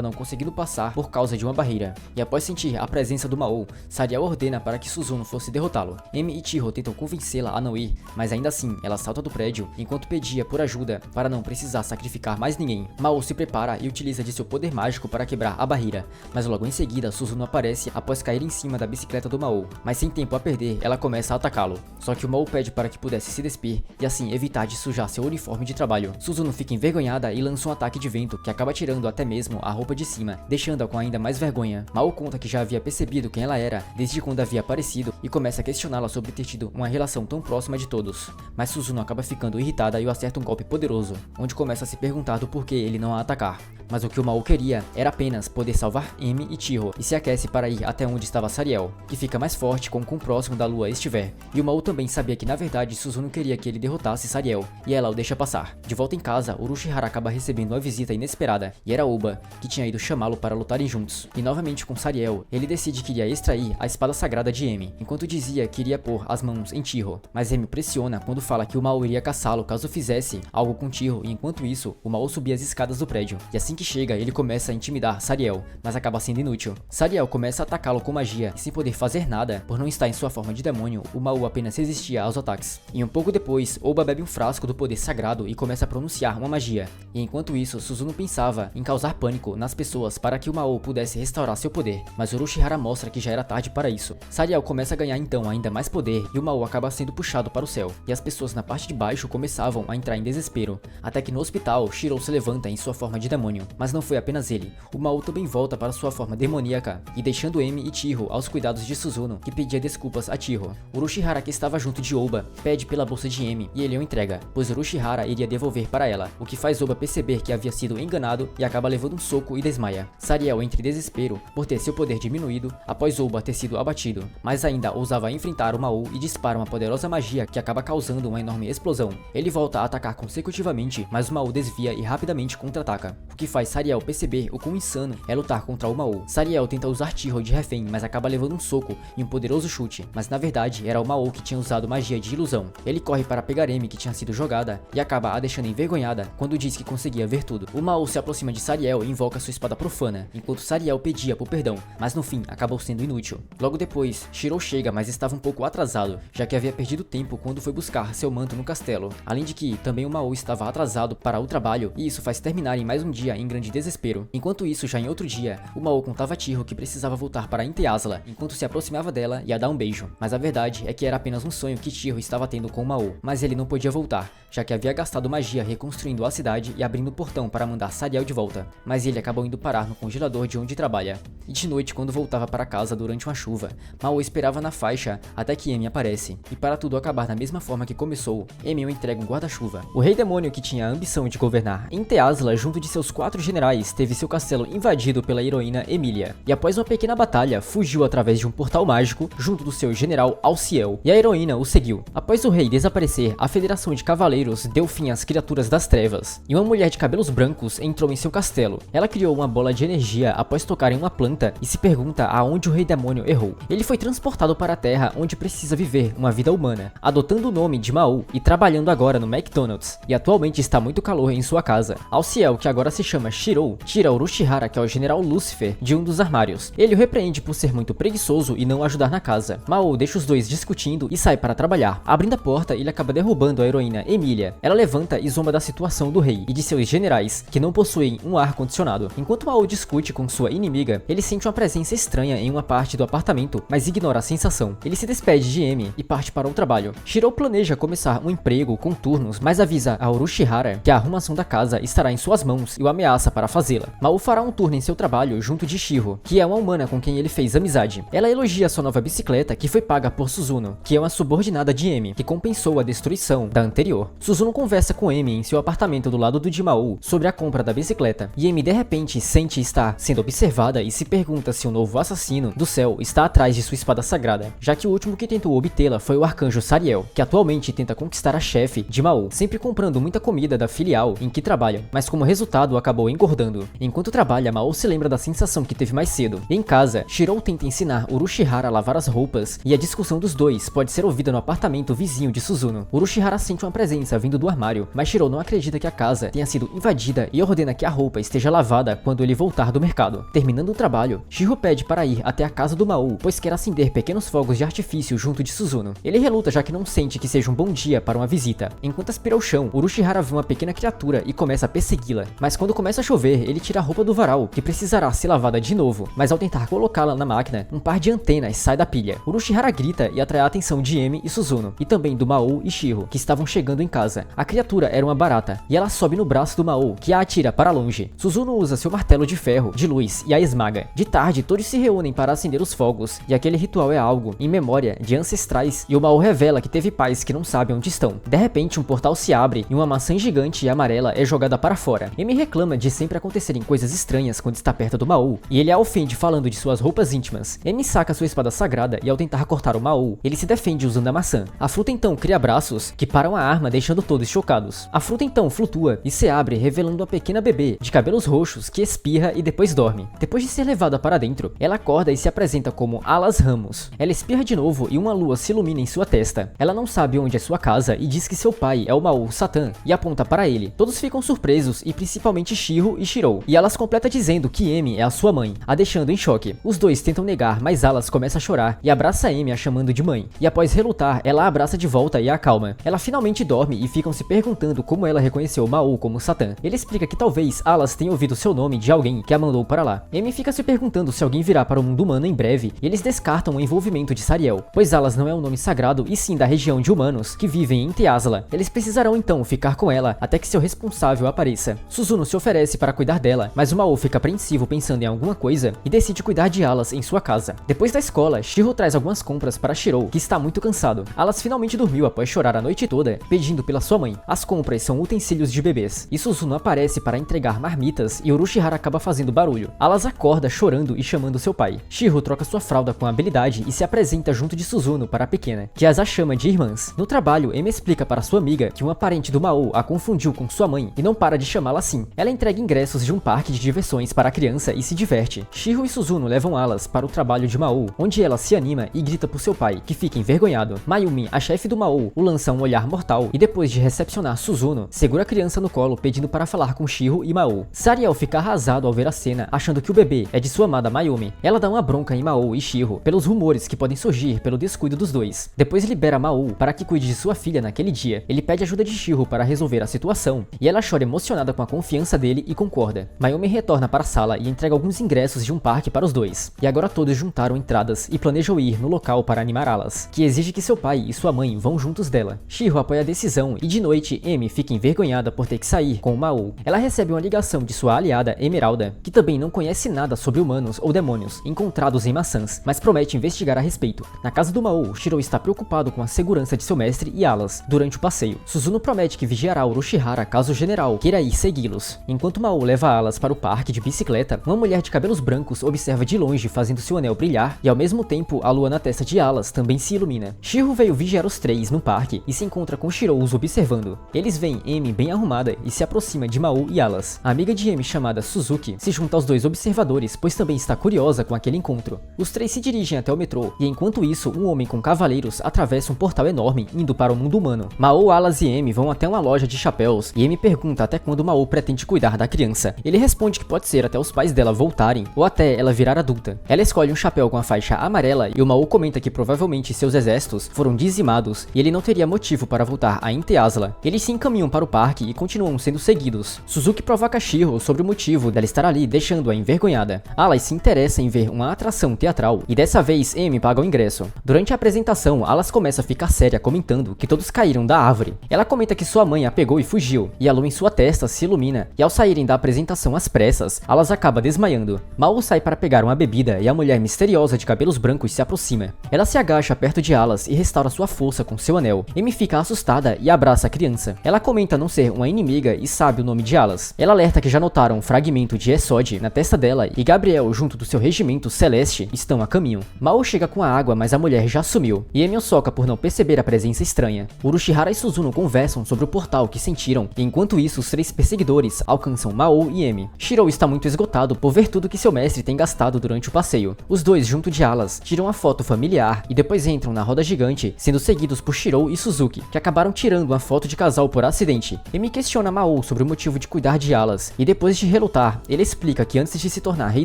S1: não conseguindo passar por causa de uma barreira. E após sentir a presença do Mao, Sariel ordena para que Suzuno fosse derrotá-lo. Emi e Chiho tentam convencê-la a não ir, mas ainda assim ela salta do prédio enquanto pedia por ajuda para não precisar sacrificar mais ninguém. Mao se prepara e utiliza de seu poder mágico para quebrar a barreira, mas logo em seguida Suzuno aparece após cair em cima da bicicleta do Mao. Mas sem tempo a perder, ela começa a atacá-lo. Só que o Mao pede para que pudesse se despir e assim evitar de sujar seu uniforme de trabalho. Suzuno fica envergonhada e lança um ataque de vento que acaba tirando até mesmo a roupa de cima, deixando-a com ainda mais vergonha. Mao conta que já havia percebido quem ela era desde quando havia aparecido e começa a questioná-la sobre ter tido uma relação tão próxima de todos. Mas Suzuno acaba ficando irritada e o acerta um golpe poderoso, onde começa a se perguntar do porquê ele não a atacar. Mas o que o Mao queria era apenas poder salvar Emi e Chiho, e se aquece para ir até onde estava Sariel, que fica mais forte com o quão próximo da lua estiver. E o Mao também sabia que na verdade Suzuno queria que ele derrotasse Sariel, e ela o deixa passar. De volta em casa, Urushihara acaba recebendo uma visita inesperada, e era Ouba, que tinha ido chamá-lo para lutarem juntos. E novamente com Sariel, ele decide que iria extrair a espada sagrada de Emi, enquanto dizia que iria pôr as mãos em Chiho. Mas Emi pressiona quando fala que o Mao iria caçá-lo caso fizesse algo com Chiho, e enquanto isso, o Mao subia as escadas do prédio. E assim que chega, ele começa a intimidar Sariel, mas acaba sendo inútil. Sariel começa a atacá-lo com magia, e sem poder fazer nada, por não estar em sua forma de demônio, o Mao apenas resistia aos ataques. E um pouco depois, Ouba bebe um frasco do poder sagrado e começa a pronunciar uma magia. E enquanto isso, Suzuno pensava em causar pânico nas pessoas para que o Mao pudesse restaurar seu poder, mas Urushihara mostra que já era tarde para isso. Sariel começa a ganhar então ainda mais poder e o Mao acaba sendo puxado para o céu, e as pessoas na parte de baixo começavam a entrar em desespero, até que no hospital, Shiro se levanta em sua forma de demônio. Mas não foi apenas ele, o Mao também volta para sua forma demoníaca, e deixando Emi e Chiho aos cuidados de Suzuno, que pedia desculpas a Chiho. Urushihara, que estava junto de Ouba, pede pela bolsa de Emi e ele o entrega, pois Urushihara iria devolver para ela, o que faz Ouba perceber que havia sido enganado e acaba levando um soco e desmaia. Sariel entra em desespero por ter seu poder diminuído após Ouba ter sido abatido, mas ainda ousava enfrentar o Mao e dispara uma poderosa magia que acaba causando uma enorme explosão. Ele volta a atacar consecutivamente, mas o Mao desvia e rapidamente contra-ataca, o que faz Sariel perceber o quão insano é lutar contra o Mao. Sariel tenta usar Chiho de refém, mas acaba levando um soco e um poderoso chute, mas na verdade era o Mao que tinha usado magia de ilusão. Ele corre para pegar Emi, que tinha sido jogada, e acaba a deixando envergonhada quando diz que conseguia ver tudo. O Mao se aproxima de Sariel e invoca sua espada profana, enquanto Sariel pedia por perdão, mas no fim acabou sendo inútil. Logo depois, Shiro chega, mas estava um pouco atrasado, já que havia perdido tempo quando foi buscar seu manto no castelo. Além de que, também o Mao estava atrasado para o trabalho, e isso faz terminarem mais um dia em grande desespero. Enquanto isso, já em outro dia, o Mao contava a Chiho que precisava voltar para Inteazla, enquanto se aproximava dela e a dar um beijo. Mas a verdade é que era apenas um sonho que Chiho estava tendo com o Mao, mas ele não podia voltar, já que havia gastado magia reconstruindo a cidade e abrindo o portão para mandar Sariel de volta. Mas ele acabou indo parar no congelador de onde trabalha. E de noite, quando voltava para casa durante uma chuva, Mao esperava na faixa até que Emi aparece. E para tudo acabar da mesma forma que começou, Emi o entrega um guarda-chuva. O rei demônio, que tinha a ambição de governar Inteazla junto de seus 4 generais, teve seu castelo invadido pela heroína Emilia. E após uma pequena batalha, fugiu através de um portal mágico junto do seu general Alciel. E a heroína o seguiu. Após o rei desaparecer, a Federação de Cavaleiros deu fim às criaturas das trevas. E uma mulher de cabelos brancos entrou em seu castelo. Ela criou uma bola de energia após tocar em uma planta e se pergunta aonde o rei demônio errou. Ele foi transportado para a Terra, onde precisa viver uma vida humana, adotando o nome de Mao e trabalhando agora no McDonald's. E atualmente está muito calor em sua casa. Alciel, que agora se chama Shiro, tira Urushihara, que é o general Lucifer, de um dos armários. Ele o repreende por ser muito preguiçoso e não ajudar na casa. Mao deixa os dois discutindo e sai para trabalhar. Abrindo a porta, ele acaba derrubando a heroína Emilia. Ela levanta e zomba da situação do rei e de seus generais, que não possuem um ar-condicionado ar-condicionado. Enquanto Mao discute com sua inimiga, ele sente uma presença estranha em uma parte do apartamento, mas ignora a sensação. Ele se despede de Emi e parte para o trabalho. Shiro planeja começar um emprego com turnos, mas avisa a Urushihara que a arrumação da casa estará em suas mãos e o ameaça para fazê-la. Mao fará um turno em seu trabalho junto de Shiro, que é uma humana com quem ele fez amizade. Ela elogia sua nova bicicleta, que foi paga por Suzuno, que é uma subordinada de Emi, que compensou a destruição da anterior. Suzuno conversa com Emi em seu apartamento do lado do de Mao sobre a compra da bicicleta, e Emi de repente sente estar sendo observada e se pergunta se o novo assassino do céu está atrás de sua espada sagrada, já que o último que tentou obtê-la foi o arcanjo Sariel, que atualmente tenta conquistar a chefe de Mao, sempre comprando muita comida da filial em que trabalha, mas como resultado acabou engordando. Enquanto trabalha, Mao se lembra da sensação que teve mais cedo. Em casa, Shiro tenta ensinar Urushihara a lavar as roupas, e a discussão dos dois pode ser ouvida no apartamento vizinho de Suzuno. Urushihara sente uma presença vindo do armário, mas Shiro não acredita que a casa tenha sido invadida e ordena que a roupa esteja lavada quando ele voltar do mercado. Terminando o trabalho, Shiro pede para ir até a casa do Mao, pois quer acender pequenos fogos de artifício junto de Suzuno. Ele reluta, já que não sente que seja um bom dia para uma visita. Enquanto aspira o chão, Urushihara vê uma pequena criatura e começa a persegui-la, mas quando começa a chover, ele tira a roupa do varal, que precisará ser lavada de novo, mas ao tentar colocá-la na máquina, um par de antenas sai da pilha. Urushihara grita e atrai a atenção de Emi e Suzuno, e também do Mao e Shiro, que estavam chegando em casa. A criatura era uma barata, e ela sobe no braço do Mao, que a atira para longe. Suzuno usa seu martelo de ferro, de luz, e a esmaga. De tarde, todos se reúnem para acender os fogos, e aquele ritual é algo em memória de ancestrais, e o Mao revela que teve pais que não sabem onde estão. De repente, um portal se abre, e uma maçã gigante e amarela é jogada para fora. Emi reclama de sempre acontecerem coisas estranhas quando está perto do Mao, e ele a ofende falando de suas roupas íntimas. Emi saca sua espada sagrada, e ao tentar cortar o Mao, ele se defende usando a maçã. A fruta então cria braços, que param a arma deixando todos chocados. A fruta então flutua e se abre, revelando uma pequena bebê, de cabelos roxos, que espirra e depois dorme. Depois de ser levada para dentro, ela acorda e se apresenta como Alas Ramos. Ela espirra de novo e uma lua se ilumina em sua testa. Ela não sabe onde é sua casa e diz que seu pai é o Mao Satan, e aponta para ele. Todos ficam surpresos, e principalmente Shiro e Shirou, e Alas completa dizendo que Emi é a sua mãe, a deixando em choque. Os dois tentam negar, mas Alas começa a chorar e abraça Emi a chamando de mãe, e após relutar, ela a abraça de volta e a acalma. Ela finalmente dorme e ficam se perguntando como ela reconheceu Mao como Satan. Ele explica que talvez Alas tenha ouvido seu nome de alguém que a mandou para lá. Emi fica se perguntando se alguém virá para o mundo humano em breve, e eles descartam o envolvimento de Sariel, pois Alas não é um nome sagrado e sim da região de humanos que vivem em Teasla. Eles precisarão então ficar com ela até que seu responsável apareça. Suzuno se oferece para cuidar dela, mas o Mao fica apreensivo pensando em alguma coisa e decide cuidar de Alas em sua casa. Depois da escola, Shiro traz algumas compras para Shirou, que está muito cansado. Alas finalmente dormiu após chorar a noite toda, pedindo pela sua mãe. As compras são utensílios de bebês, e Suzuno aparece para entregar marmitas e Urushihara acaba fazendo barulho. Alas acorda chorando e chamando seu pai. Shiro troca sua fralda com habilidade e se apresenta junto de Suzuno para a pequena, que as chama de irmãs. No trabalho, Emi explica para sua amiga que uma parente do Mao a confundiu com sua mãe e não para de chamá-la assim. Ela entrega ingressos de um parque de diversões para a criança e se diverte. Shiro e Suzuno levam Alas para o trabalho de Mao, onde ela se anima e grita por seu pai, que fica envergonhado. Mayumi, a chefe do Mao, o lança um olhar mortal e depois de recepcionar Suzuno, segura a criança no colo pedindo para falar com Shiro e Mao. Sariel fica arrasado ao ver a cena, achando que o bebê é de sua amada Mayumi. Ela dá uma bronca em Mao e Shiro pelos rumores que podem surgir pelo descuido dos dois. Depois libera Mao para que cuide de sua filha naquele dia. Ele pede ajuda de Shiro para resolver a situação, e ela chora emocionada com a confiança dele e concorda. Mayumi retorna para a sala e entrega alguns ingressos de um parque para os dois. E agora todos juntaram entradas e planejam ir no local para animar Alas, que exige que seu pai e sua mãe vão juntos dela. Shiro apoia a decisão e de noite Emi fica envergonhada por ter que sair com Mao. Ela recebe uma ligação de sua aliada Emeralda, que também não conhece nada sobre humanos ou demônios encontrados em maçãs, mas promete investigar a respeito. Na casa do Mao, Shiro está preocupado com a segurança de seu mestre e Alas durante o passeio. Suzuno promete que vigiará Urushihara caso o general queira ir segui-los. Enquanto Mao leva Alas para o parque de bicicleta, uma mulher de cabelos brancos observa de longe fazendo seu anel brilhar, e ao mesmo tempo a lua na testa de Alas também se ilumina. Shiro veio vigiar os três no parque e se encontra com Shirou os observando. Eles veem Emi bem arrumada e se aproxima de Mao e Alas. A amiga de Emi, chamada Suzuki, se junta aos dois observadores, pois também está curiosa com aquele encontro. Os três se dirigem até o metrô, e enquanto isso, um homem com cavaleiros atravessa um portal enorme indo para o mundo humano. Mao, Alas e Emi vão até uma loja de chapéus, e Emi pergunta até quando Mao pretende cuidar da criança. Ele responde que pode ser até os pais dela voltarem, ou até ela virar adulta. Ela escolhe um chapéu com a faixa amarela, e o Mao comenta que provavelmente seus exércitos foram dizimados, e ele não teria motivo para voltar a Teasla. Eles se encaminham para o parque e continuam sendo seguidos. Suzuki provoca Shiro sobre o motivo dela estar ali, deixando-a envergonhada. Alice se interessa em ver uma atração teatral e dessa vez Amy paga o ingresso. Durante a apresentação, Alice começa a ficar séria comentando que todos caíram da árvore. Ela comenta que sua mãe a pegou e fugiu, e a lua em sua testa se ilumina, e ao saírem da apresentação às pressas, Alice acaba desmaiando. Mal sai para pegar uma bebida e a mulher misteriosa de cabelos brancos se aproxima. Ela se agacha perto de Alice e restaura sua força com seu anel. Amy fica assustada e abraça a criança. Ela comenta não ser uma inimiga e sabe o nome de Alice. Ela alerta que já notaram um fragmento de Yesod na testa dela e Gabriel, junto do seu regimento celeste, estão a caminho. Mal chega com a água, mas a mulher já sumiu, e Amy o soca por não perceber a presença estranha. Urushihara e Suzuno conversam sobre o portal que sentiram, e enquanto isso os 3 perseguidores alcançam Mao e Amy. Shirou está muito esgotado por ver tudo que seu mestre tem gastado durante o passeio. Os dois, junto de Alice, tiram a foto familiar e depois entram na roda gigante, sendo seguidos por Shirou e Suzuki, que acabaram tirando uma foto de casal por acidente. Amy questiona Mao sobre o motivo de cuidar de Alice, e depois de relutar, ele explica que antes de se tornar rei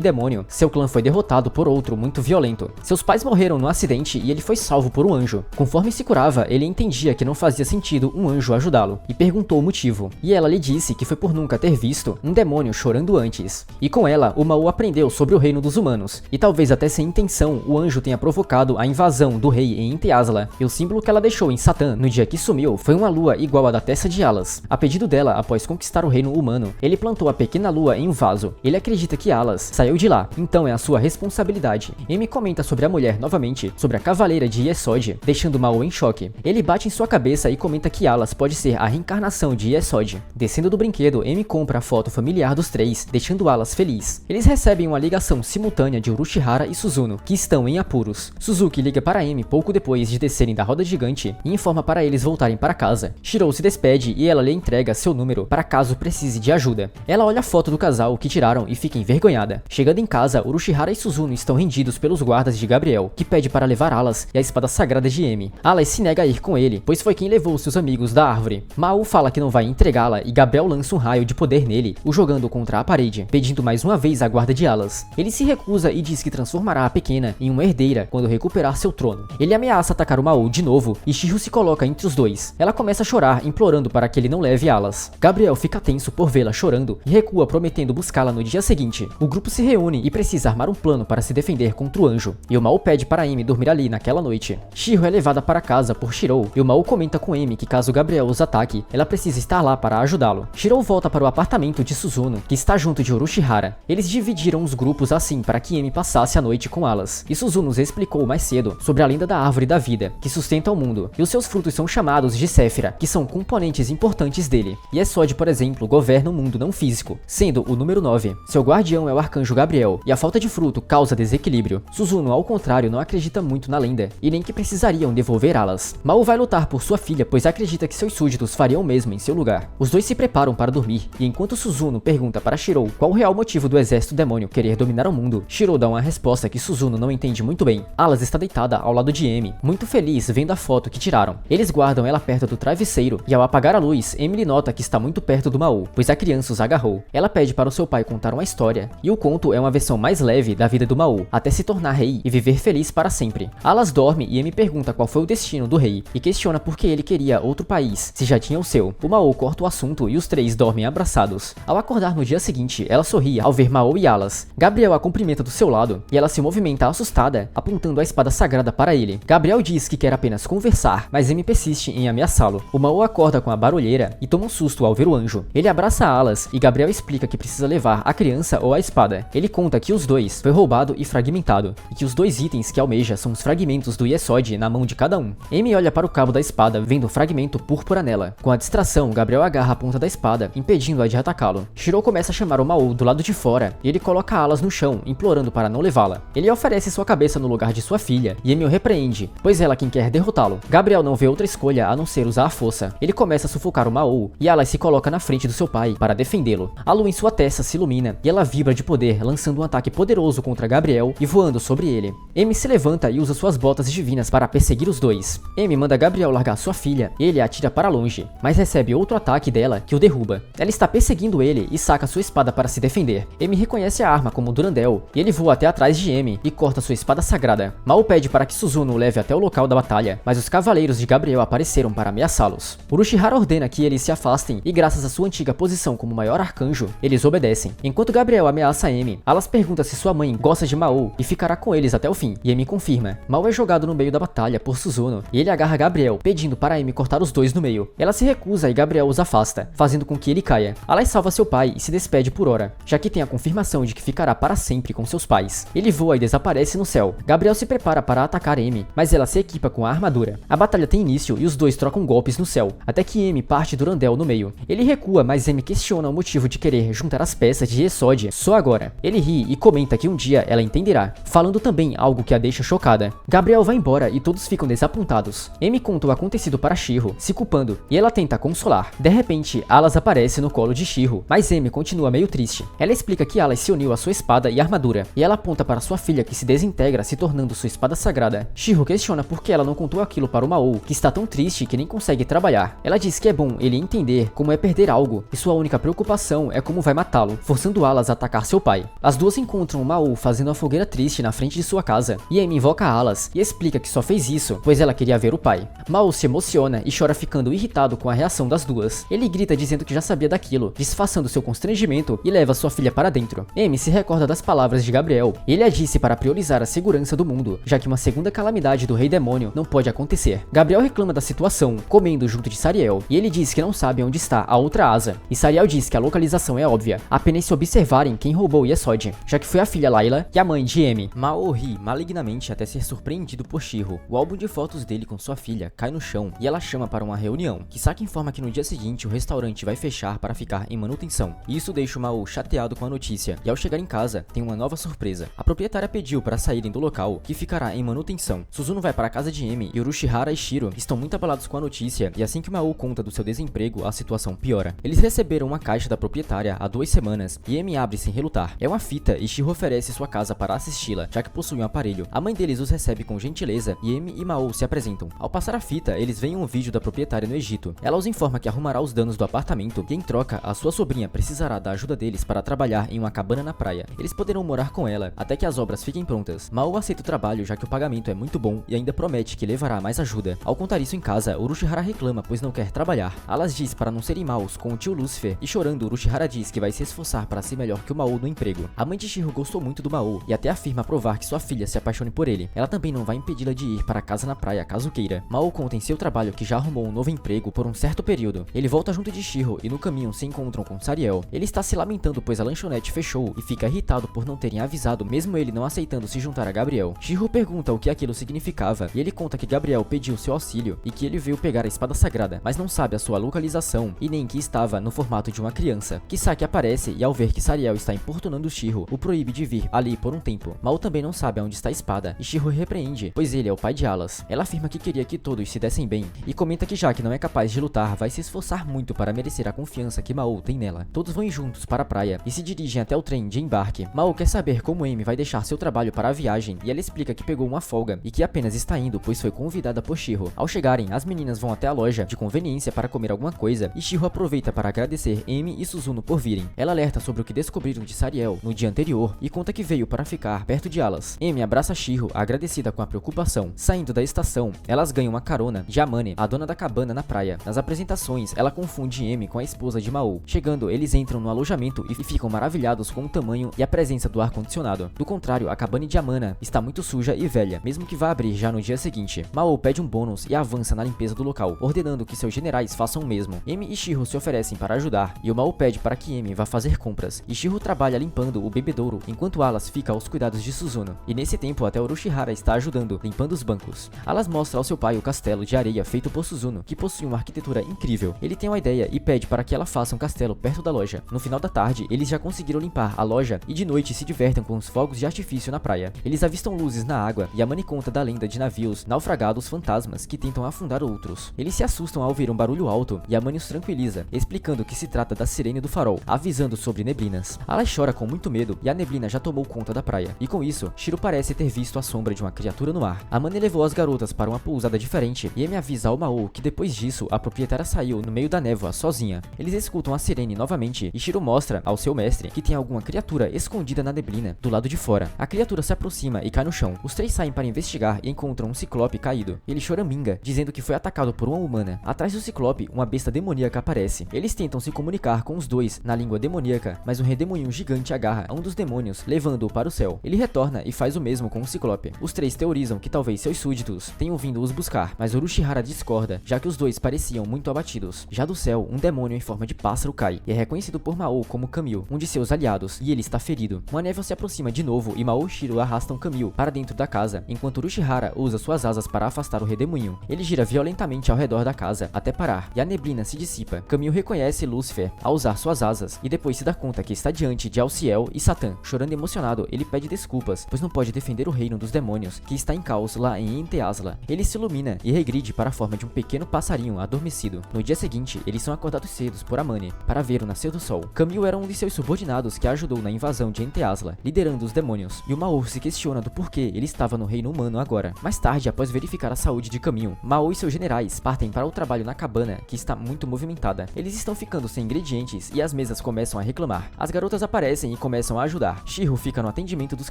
S1: demônio, seu clã foi derrotado por outro muito violento. Seus pais morreram no acidente e ele foi salvo por um anjo. Conforme se curava, ele entendia que não fazia sentido um anjo ajudá-lo, e perguntou o motivo. E ela lhe disse que foi por nunca ter visto um demônio chorando antes. E com ela, o Mao aprendeu sobre o reino dos humanos, e talvez até sem intenção, o anjo tenha provocado a invasão do rei em Inte Asla, e o símbolo que ela deixou em Satã no dia que sumiu foi uma lua igual à da testa de Alice. A pedido dela, após conquistar o reino humano, ele plantou a pequena lua em um vaso. Ele acredita que Alice saiu de lá, então é a sua responsabilidade. Amy comenta sobre a mulher novamente, sobre a cavaleira de Yesod, deixando Mao em choque. Ele bate em sua cabeça e comenta que Alice pode ser a reencarnação de Yesod. Descendo do brinquedo, Amy compra a foto familiar dos 3, deixando Alice feliz. Eles recebem uma ligação simultânea de Urushihara e Suzuno, que estão em apuros. Suzuki liga para Amy pouco depois de descerem da roda gigante e informa para eles voltarem para casa. Shirou se despede e ela lhe entrega seu número para caso precise de ajuda. Ela olha a foto do casal que tiraram e fica envergonhada. Chegando em casa, Urushihara e Suzuno estão rendidos pelos guardas de Gabriel, que pede para levar Alice e a espada sagrada de Amy. Alice se nega a ir com ele, pois foi quem levou seus amigos da árvore. Mao fala que não vai entregá-la e Gabriel lança um raio de poder nele, o jogando contra a parede, pedindo mais uma vez a guarda de Alice. Ele se recusa e diz que transformará a pequena em uma herdeira quando recuperar seu trono. Ele ameaça atacar o Mao de novo e Shiro se coloca entre os dois. Ela começa a chorar, implorando para que ele não leve Alice. Gabriel fica tenso por vê-la chorando e recua, prometendo buscá-la no dia seguinte. O grupo se reúne e precisa armar um plano para se defender contra o anjo, e o Mao pede para Amy dormir ali naquela noite. Shiro é levada para casa por Shirou e o Mao comenta com Amy que caso Gabriel os ataque, ela precisa estar lá para ajudá-lo. Shirou volta para o apartamento de Suzuno, que está junto de Urushihara. Eles dividiram os grupos assim para que Amy passasse a noite com Alice, e Suzuno nos explicou mais cedo sobre a lenda da árvore da vida, que sustenta o mundo, e os seus frutos são chamados de Séfira, que são componentes importantes dele. Yesod, por exemplo, governa o mundo não físico, sendo o número 9. Seu guardião é o arcanjo Gabriel, e a falta de fruto causa desequilíbrio. Suzuno, ao contrário, não acredita muito na lenda, e nem que precisariam devolver Alice. Mao vai lutar por sua filha, pois acredita que seus súditos fariam o mesmo em seu lugar. Os dois se preparam para dormir, e enquanto Suzuno pergunta para Shirou qual o real motivo do exército demônio querer dominar o mundo, Shirou dá uma resposta que Suzuno não entende muito bem. Alice está deitada ao lado de Amy, muito feliz vendo a foto que tiraram. Eles guardam ela perto do travesseiro, e ao apagar a luz, Emily nota que está muito perto do Mao, pois a criança os agarrou. Ela pede para o seu pai contar uma história, e o conto é uma versão mais leve da vida do Mao, até se tornar rei e viver feliz para sempre. Alice dorme e Amy pergunta qual foi o destino do rei, e questiona por que ele queria outro país, se já tinha o seu. O Mao corta o assunto e os 3 dormem abraçados. Ao acordar no dia seguinte, ela sorri ao ver Mao e Alice. Gabriel a cumprimenta do seu lado, e ela se movimenta assustada, apontando a espada sagrada para ele. Gabriel diz que quer apenas conversar, mas Amy persiste em ameaçá-lo. O Mao acorda com a barulheira e toma um susto ao ver o anjo. Ele abraça Alice e Gabriel explica que precisa levar a criança ou a espada. Ele conta que os dois foi roubado e fragmentado, e que os 2 itens que almeja são os fragmentos do Yesod na mão de cada um. Amy olha para o cabo da espada, vendo o fragmento púrpura nela. Com a distração, Gabriel agarra a ponta da espada, impedindo-a de atacá-lo. Shirou começa a chamar o Mao do lado de fora, e ele coloca Alice no chão, implorando para não levá-la. Ele oferece sua cabeça no lugar de sua filha, e Amy o repreende, pois ela quem quer derrotá-lo. Gabriel não vê outra escolha a não ser usar a força. Ele começa a sufocar o Mao, e Alice se coloca na frente do seu pai para defendê-lo. A lua em sua testa se ilumina, e ela vibra de poder, lançando um ataque poderoso contra Gabriel e voando sobre ele. Amy se levanta e usa suas botas divinas para perseguir os dois. Amy manda Gabriel largar sua filha, e ele a atira para longe, mas recebe outro ataque dela que o derruba. Ela está perseguindo ele e saca sua espada para se defender. Amy reconhece a arma como Durandal, e ele voa até atrás de Amy e corta sua espada sagrada. Mao pede para que Suzuno o leve até o local da batalha, mas os cavaleiros de Gabriel apareceram para ameaçá-los. Urushihara ordena que eles se afastem e graças à sua antiga posição como maior arcanjo anjo. Eles obedecem. Enquanto Gabriel ameaça Amy, Alas pergunta se sua mãe gosta de Mao e ficará com eles até o fim, e Amy confirma. Mao é jogado no meio da batalha por Suzuno, e ele agarra Gabriel, pedindo para Amy cortar os dois no meio. Ela se recusa e Gabriel os afasta, fazendo com que ele caia. Alas salva seu pai e se despede por hora, já que tem a confirmação de que ficará para sempre com seus pais. Ele voa e desaparece no céu. Gabriel se prepara para atacar Amy, mas ela se equipa com a armadura. A batalha tem início e os dois trocam golpes no céu, até que Amy parte Durandal no meio. Ele recua, mas Amy questiona o motivo de querer juntar as peças de Yesod só agora. Ele ri e comenta que um dia ela entenderá, falando também algo que a deixa chocada. Gabriel vai embora e todos ficam desapontados. Amy conta o acontecido para Shiro, se culpando, e ela tenta consolar. De repente, Alas aparece no colo de Shiro, mas Amy continua meio triste. Ela explica que Alas se uniu à sua espada e armadura, e ela aponta para sua filha que se desintegra, se tornando sua espada sagrada. Shiro questiona por que ela não contou aquilo para o Mao, que está tão triste que nem consegue trabalhar. Ela diz que é bom ele entender como é perder algo, e sua única preocupação é como vai matá-lo, forçando Alas a atacar seu pai. As duas encontram o Mao fazendo uma fogueira triste na frente de sua casa, e Amy invoca Alas e explica que só fez isso pois ela queria ver o pai. Mao se emociona e chora, ficando irritado com a reação das duas. Ele grita dizendo que já sabia daquilo, disfarçando seu constrangimento, e leva sua filha para dentro. Amy se recorda das palavras de Gabriel. Ele a disse para priorizar a segurança do mundo, já que uma segunda calamidade do Rei Demônio não pode acontecer. Gabriel reclama da situação, comendo junto de Sariel, e ele diz que não sabe onde está a outra asa. E Sariel diz que a localização é óbvia, apenas se observarem quem roubou Yesod, já que foi a filha Layla e a mãe de Amy. Mao ri malignamente até ser surpreendido por Shiro. O álbum de fotos dele com sua filha cai no chão e ela chama para uma reunião. Kisaki informa que no dia seguinte o restaurante vai fechar para ficar em manutenção. E isso deixa o Mao chateado com a notícia, e ao chegar em casa, tem uma nova surpresa. A proprietária pediu para saírem do local, que ficará em manutenção. Suzuno vai para a casa de Amy e Urushihara e Shiro estão muito abalados com a notícia, e assim que Mao conta do seu desemprego, a situação piora. Eles receberam uma caixa da proprietária há 2 semanas, e Amy abre sem relutar. É uma fita e Shiro oferece sua casa para assisti-la, já que possui um aparelho. A mãe deles os recebe com gentileza e Amy e Mao se apresentam. Ao passar a fita, eles veem um vídeo da proprietária no Egito. Ela os informa que arrumará os danos do apartamento e em troca, a sua sobrinha precisará da ajuda deles para trabalhar em uma cabana na praia. Eles poderão morar com ela até que as obras fiquem prontas. Mao aceita o trabalho, já que o pagamento é muito bom e ainda promete que levará mais ajuda. Ao contar isso em casa, Urushihara reclama pois não quer trabalhar. Alas diz para não serem maus com o tio Lucifer e chorando, Urushihara diz que vai se esforçar para ser melhor que o Mao no emprego. A mãe de Shiro gostou muito do Mao e até afirma provar que sua filha se apaixone por ele. Ela também não vai impedi-la de ir para casa na praia caso queira. Mao conta em seu trabalho que já arrumou um novo emprego por um certo período. Ele volta junto de Shiro e no caminho se encontram com Sariel. Ele está se lamentando pois a lanchonete fechou e fica irritado por não terem avisado, mesmo ele não aceitando se juntar a Gabriel. Shiro pergunta o que aquilo significava e ele conta que Gabriel pediu seu auxílio e que ele veio pegar a espada sagrada, mas não sabe a sua localização e nem que estava no formato de uma criança. Kisaki aparece e ao ver que Sariel está importunando Shiro, o proíbe de vir ali por um tempo. Mao também não sabe onde está a espada e Shiro repreende, pois ele é o pai de Alas. Ela afirma que queria que todos se dessem bem e comenta que já que não é capaz de lutar, vai se esforçar muito para merecer a confiança que Mao tem nela. Todos vão juntos para a praia e se dirigem até o trem de embarque. Mao quer saber como Amy vai deixar seu trabalho para a viagem e ela explica que pegou uma folga e que apenas está indo pois foi convidada por Shiro. Ao chegarem, as meninas vão até a loja de conveniência para comer alguma coisa e Shiro aproveita para agradecer Amy e Suzuno por virem. Ela alerta sobre o que descobriram de Sariel no dia anterior e conta que veio para ficar perto de Alas. Amy abraça Shiro, agradecida com a preocupação. Saindo da estação, elas ganham uma carona de Amane, a dona da cabana na praia. Nas apresentações, ela confunde Amy com a esposa de Mao. Chegando, eles entram no alojamento e ficam maravilhados com o tamanho e a presença do ar-condicionado. Do contrário, a cabana de Amana está muito suja e velha, mesmo que vá abrir já no dia seguinte. Mao pede um bônus e avança na limpeza do local, ordenando que seus generais façam o mesmo. Amy e Shiro se oferecem para ajudar, e o Mao pede para que Amy vá fazer compras. E Shiro trabalha limpando o bebedouro, enquanto Alas fica aos cuidados de Suzuno. E nesse tempo, até Urushihara está ajudando, limpando os bancos. Alas mostra ao seu pai o castelo de areia feito por Suzuno, que possui uma arquitetura incrível. Ele tem uma ideia e pede para que ela faça um castelo perto da loja. No final da tarde, eles já conseguiram limpar a loja e de noite se divertem com os fogos de artifício na praia. Eles avistam luzes na água e a Mani conta da lenda de navios naufragados fantasmas que tentam afundar outros. Eles se assustam ao ouvir um barulho alto e a Mani os tranquiliza, explicando que se trata da sirene do farol, avisando sobre neblinas. Alas chora com muito medo e a neblina já tomou conta da praia. E com isso, Shiro parece ter visto a sombra de uma criatura no ar. A Mani levou as garotas para uma pousada diferente e Amy avisa ao Mao que depois disso a proprietária saiu no meio da névoa sozinha. Eles escutam a sirene novamente e Shiro mostra ao seu mestre que tem alguma criatura escondida na neblina do lado de fora. A criatura se aproxima e cai no chão. Os três saem para investigar e encontram um ciclope caído. Ele choraminga, dizendo que foi atacado por uma humana. Atrás do ciclope, uma besta demoníaca aparece. Eles tentam se comunicar com os dois dois na língua demoníaca, mas um redemoinho gigante agarra um dos demônios, levando-o para o céu. Ele retorna e faz o mesmo com o Ciclope. Os três teorizam que talvez seus súditos tenham vindo os buscar, mas Orochimaru discorda, já que os dois pareciam muito abatidos. Já do céu, um demônio em forma de pássaro cai, e é reconhecido por Mao como Kamil, um de seus aliados, e ele está ferido. Uma névoa se aproxima de novo e Mao e Shiro arrastam Kamil para dentro da casa, enquanto Orochimaru usa suas asas para afastar o redemoinho. Ele gira violentamente ao redor da casa, até parar, e a neblina se dissipa. Kamil reconhece Lúcifer ao usar suas asas, e depois se dá conta que está diante de Alciel e Satã. Chorando emocionado, ele pede desculpas, pois não pode defender o reino dos demônios, que está em caos lá em Ente Asla. Ele se ilumina e regride para a forma de um pequeno passarinho adormecido. No dia seguinte, eles são acordados cedos por Amane, para ver o nascer do sol. Kamil era um de seus subordinados que ajudou na invasão de Ente Asla, liderando os demônios, e o Mao se questiona do porquê ele estava no reino humano agora. Mais tarde, após verificar a saúde de Kamil, Mao e seus generais partem para o trabalho na cabana, que está muito movimentada. Eles estão ficando sem ingredientes e as mesas começam a reclamar. As garotas aparecem e começam a ajudar. Shiro fica no atendimento dos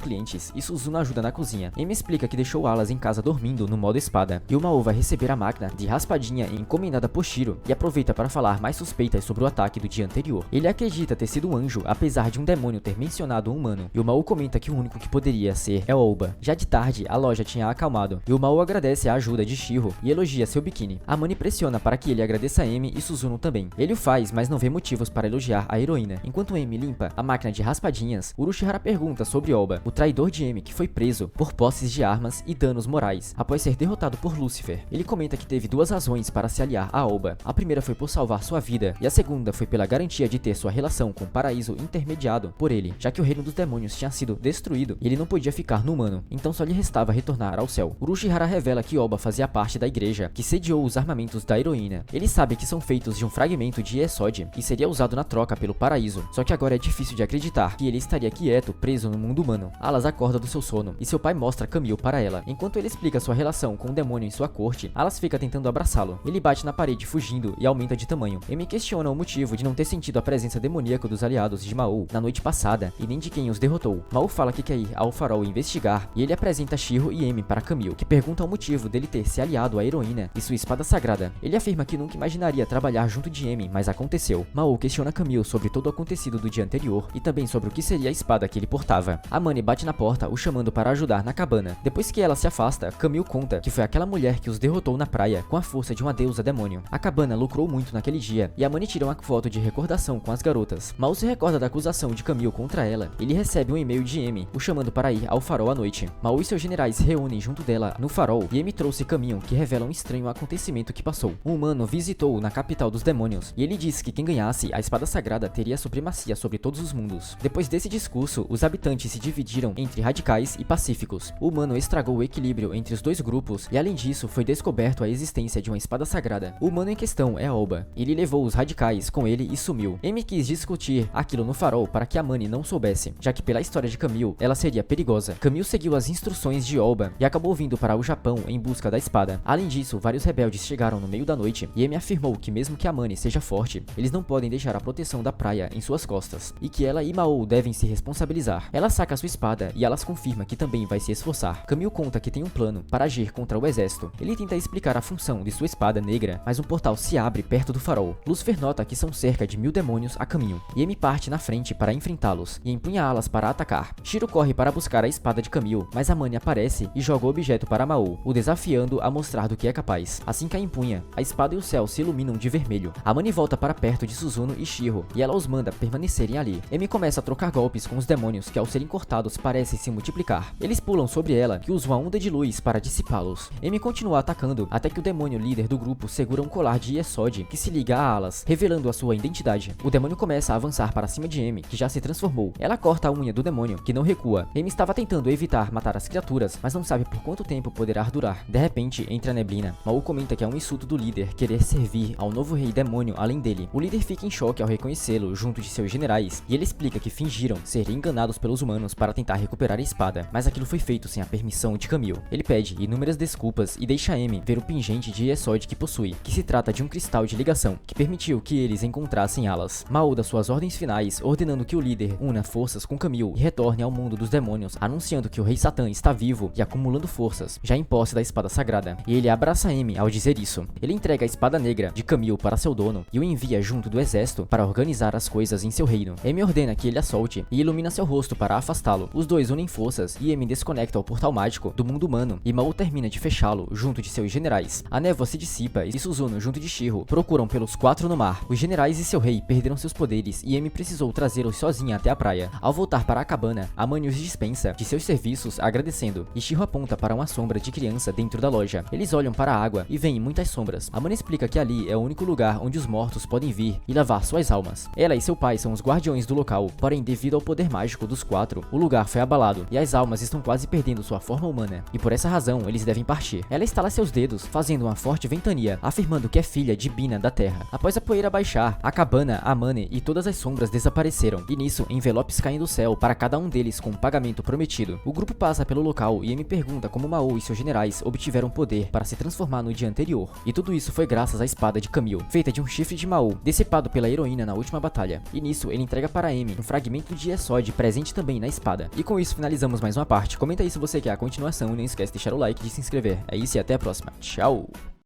S1: clientes e Suzuna ajuda na cozinha. Amy explica que deixou Alas em casa dormindo no modo espada, e o Mao vai receber a máquina de raspadinha encomendada por Shiro e aproveita para falar mais suspeitas sobre o ataque do dia anterior. Ele acredita ter sido um anjo, apesar de um demônio ter mencionado um humano, e o Mao comenta que o único que poderia ser é Oba. Já de tarde, a loja tinha acalmado, e o Mao agradece a ajuda de Shiro e elogia seu biquíni. Amane pressiona para que ele agradeça a Amy e Suzuno também. Ele o faz, mas não vê motivos para elogiar a heroína. Enquanto Amy limpa a máquina de raspadinhas, Orochimaru pergunta sobre Oba, o traidor de Amy que foi preso por posses de armas e danos morais, após ser derrotado por Lúcifer. Ele comenta que teve duas razões para se aliar a Oba. A primeira foi por salvar sua vida, e a segunda foi pela garantia de ter sua relação com o paraíso intermediado por ele, já que o reino dos demônios tinha sido destruído e ele não podia ficar no humano, então só lhe restava retornar ao céu. Orochimaru revela que Oba fazia parte da igreja que sediou os armamentos da heroína. Ele sabe que são feitos de um fragmento de Esod e seria usado na troca pelo paraíso, só que agora é difícil de acreditar que ele estaria quieto, preso no mundo humano. Alas acorda do seu sono e seu pai mostra Kamil para ela. Enquanto ele explica sua relação com o demônio em sua corte, Alas fica tentando abraçá-lo. Ele bate na parede fugindo e aumenta de tamanho. Amy questiona o motivo de não ter sentido a presença demoníaca dos aliados de Mao na noite passada e nem de quem os derrotou. Mao fala que quer ir ao farol investigar e ele apresenta Shiro e Amy para Kamil, que pergunta o motivo dele ter se aliado à heroína e sua espada sagrada. Ele afirma que nunca imaginaria trabalhar junto de Amy, mas aconteceu. Mao questiona Kamil sobre todo o acontecido do dia anterior e também sobre o que seria a espada que ele portava. Amane bate na porta, o chamando para ajudar na cabana. Depois que ela se afasta, Kamil conta que foi aquela mulher que os derrotou na praia com a força de uma deusa demônio. A cabana lucrou muito naquele dia e Amane tira uma foto de recordação com as garotas. Mao se recorda da acusação de Kamil contra ela. Ele recebe um e-mail de Amy, o chamando para ir ao farol à noite. Mao e seus generais se reúnem junto dela no farol e Amy trouxe caminho que revela um estranho acontecimento que passou. Um humano visitou na capital dos demônios e ele disse que quem ganhasse a espada sagrada teria supremacia sobre todos os mundos. Depois desse discurso, os habitantes se dividiram entre radicais e pacíficos. O humano estragou o equilíbrio entre os dois grupos e além disso foi descoberto a existência de uma espada sagrada. O humano em questão é Oba. Ele levou os radicais com ele e sumiu. Amy quis discutir aquilo no farol para que Amane não soubesse, já que pela história de Kamil, ela seria perigosa. Kamil seguiu as instruções de Oba e acabou vindo para o Japão em busca da espada. Além disso, vários rebeldes chegaram no meio da noite e Amy afirmou que mesmo que Amane seja forte, eles não podem deixar a proteção da praia em suas costas e que ela e Mao devem se responsabilizar. Ela saca sua espada e Alas confirma que também vai se esforçar. Kamil conta que tem um plano para agir contra o exército. Ele tenta explicar a função de sua espada negra, mas um portal se abre perto do farol. Lúcifer nota que são cerca de 1000 demônios a caminho e Amy parte na frente para enfrentá-los e empunha Alas para atacar. Shiro corre para buscar a espada de Kamil, mas Amane aparece e joga o objeto para Mao, o desafiando a mostrar do que é capaz. Assim que a empunha, a espada e o céu se iluminam de vermelho. Amane volta para perto de Suzuno e Shiro e ela os manda permanecerem ali. Amy começa a trocar golpes com os demônios que ao serem cortados parecem se multiplicar. Eles pulam sobre ela que usa uma onda de luz para dissipá-los. Amy continua atacando até que o demônio líder do grupo segura um colar de Esod que se liga a Alas, revelando a sua identidade. O demônio começa a avançar para cima de Amy, que já se transformou. Ela corta a unha do demônio, que não recua. Amy estava tentando evitar matar as criaturas, mas não sabe por quanto tempo poderá durar. De repente, entra a neblina. Mao comenta que é um insulto do líder querer servir ao novo rei demônio além dele. O líder fica em choque ao reconhecê-lo junto de seus generais, e ele explica que fingiram ser enganados pelos humanos para tentar recuperar a espada, mas aquilo foi feito sem a permissão de Kamil. Ele pede inúmeras desculpas e deixa Amy ver o pingente de Esod que possui, que se trata de um cristal de ligação, que permitiu que eles encontrassem Alas. Mao dá suas ordens finais, ordenando que o líder una forças com Kamil e retorne ao mundo dos demônios, anunciando que o rei Satã está vivo e acumulando forças, já em posse da espada sagrada. E ele abraça Amy ao dizer isso. Ele entrega a espada negra de Kamil para seu dono e o envia junto do exército para para organizar as coisas em seu reino. Emi ordena que ele a solte e ilumina seu rosto para afastá-lo. Os dois unem forças e Emi desconecta o portal mágico do mundo humano e Mao termina de fechá-lo junto de seus generais. A névoa se dissipa e Suzuno junto de Shiro procuram pelos 4 no mar. Os generais e seu rei perderam seus poderes e Emi precisou trazê-los sozinha até a praia. Ao voltar para a cabana, Amane os dispensa de seus serviços agradecendo e Shiro aponta para uma sombra de criança dentro da loja. Eles olham para a água e veem muitas sombras. Amane explica que ali é o único lugar onde os mortos podem vir e lavar suas almas. Ela e seu pai são os guardiões do local, porém devido ao poder mágico dos 4, o lugar foi abalado e as almas estão quase perdendo sua forma humana, e por essa razão eles devem partir. Ela estala seus dedos, fazendo uma forte ventania, afirmando que é filha de Bina da Terra. Após a poeira baixar, a cabana, Amane e todas as sombras desapareceram, e nisso envelopes caem do céu para cada um deles com um pagamento prometido. O grupo passa pelo local e Emi pergunta como Mao e seus generais obtiveram poder para se transformar no dia anterior, e tudo isso foi graças à espada de Camille, feita de um chifre de Mao, decepado pela heroína na última batalha. E nisso ele entrega para Emi um fragmento de Yesod presente também na espada. E com isso finalizamos mais uma parte. Comenta aí se você quer a continuação e não esquece de deixar o like e de se inscrever. É isso e até a próxima. Tchau!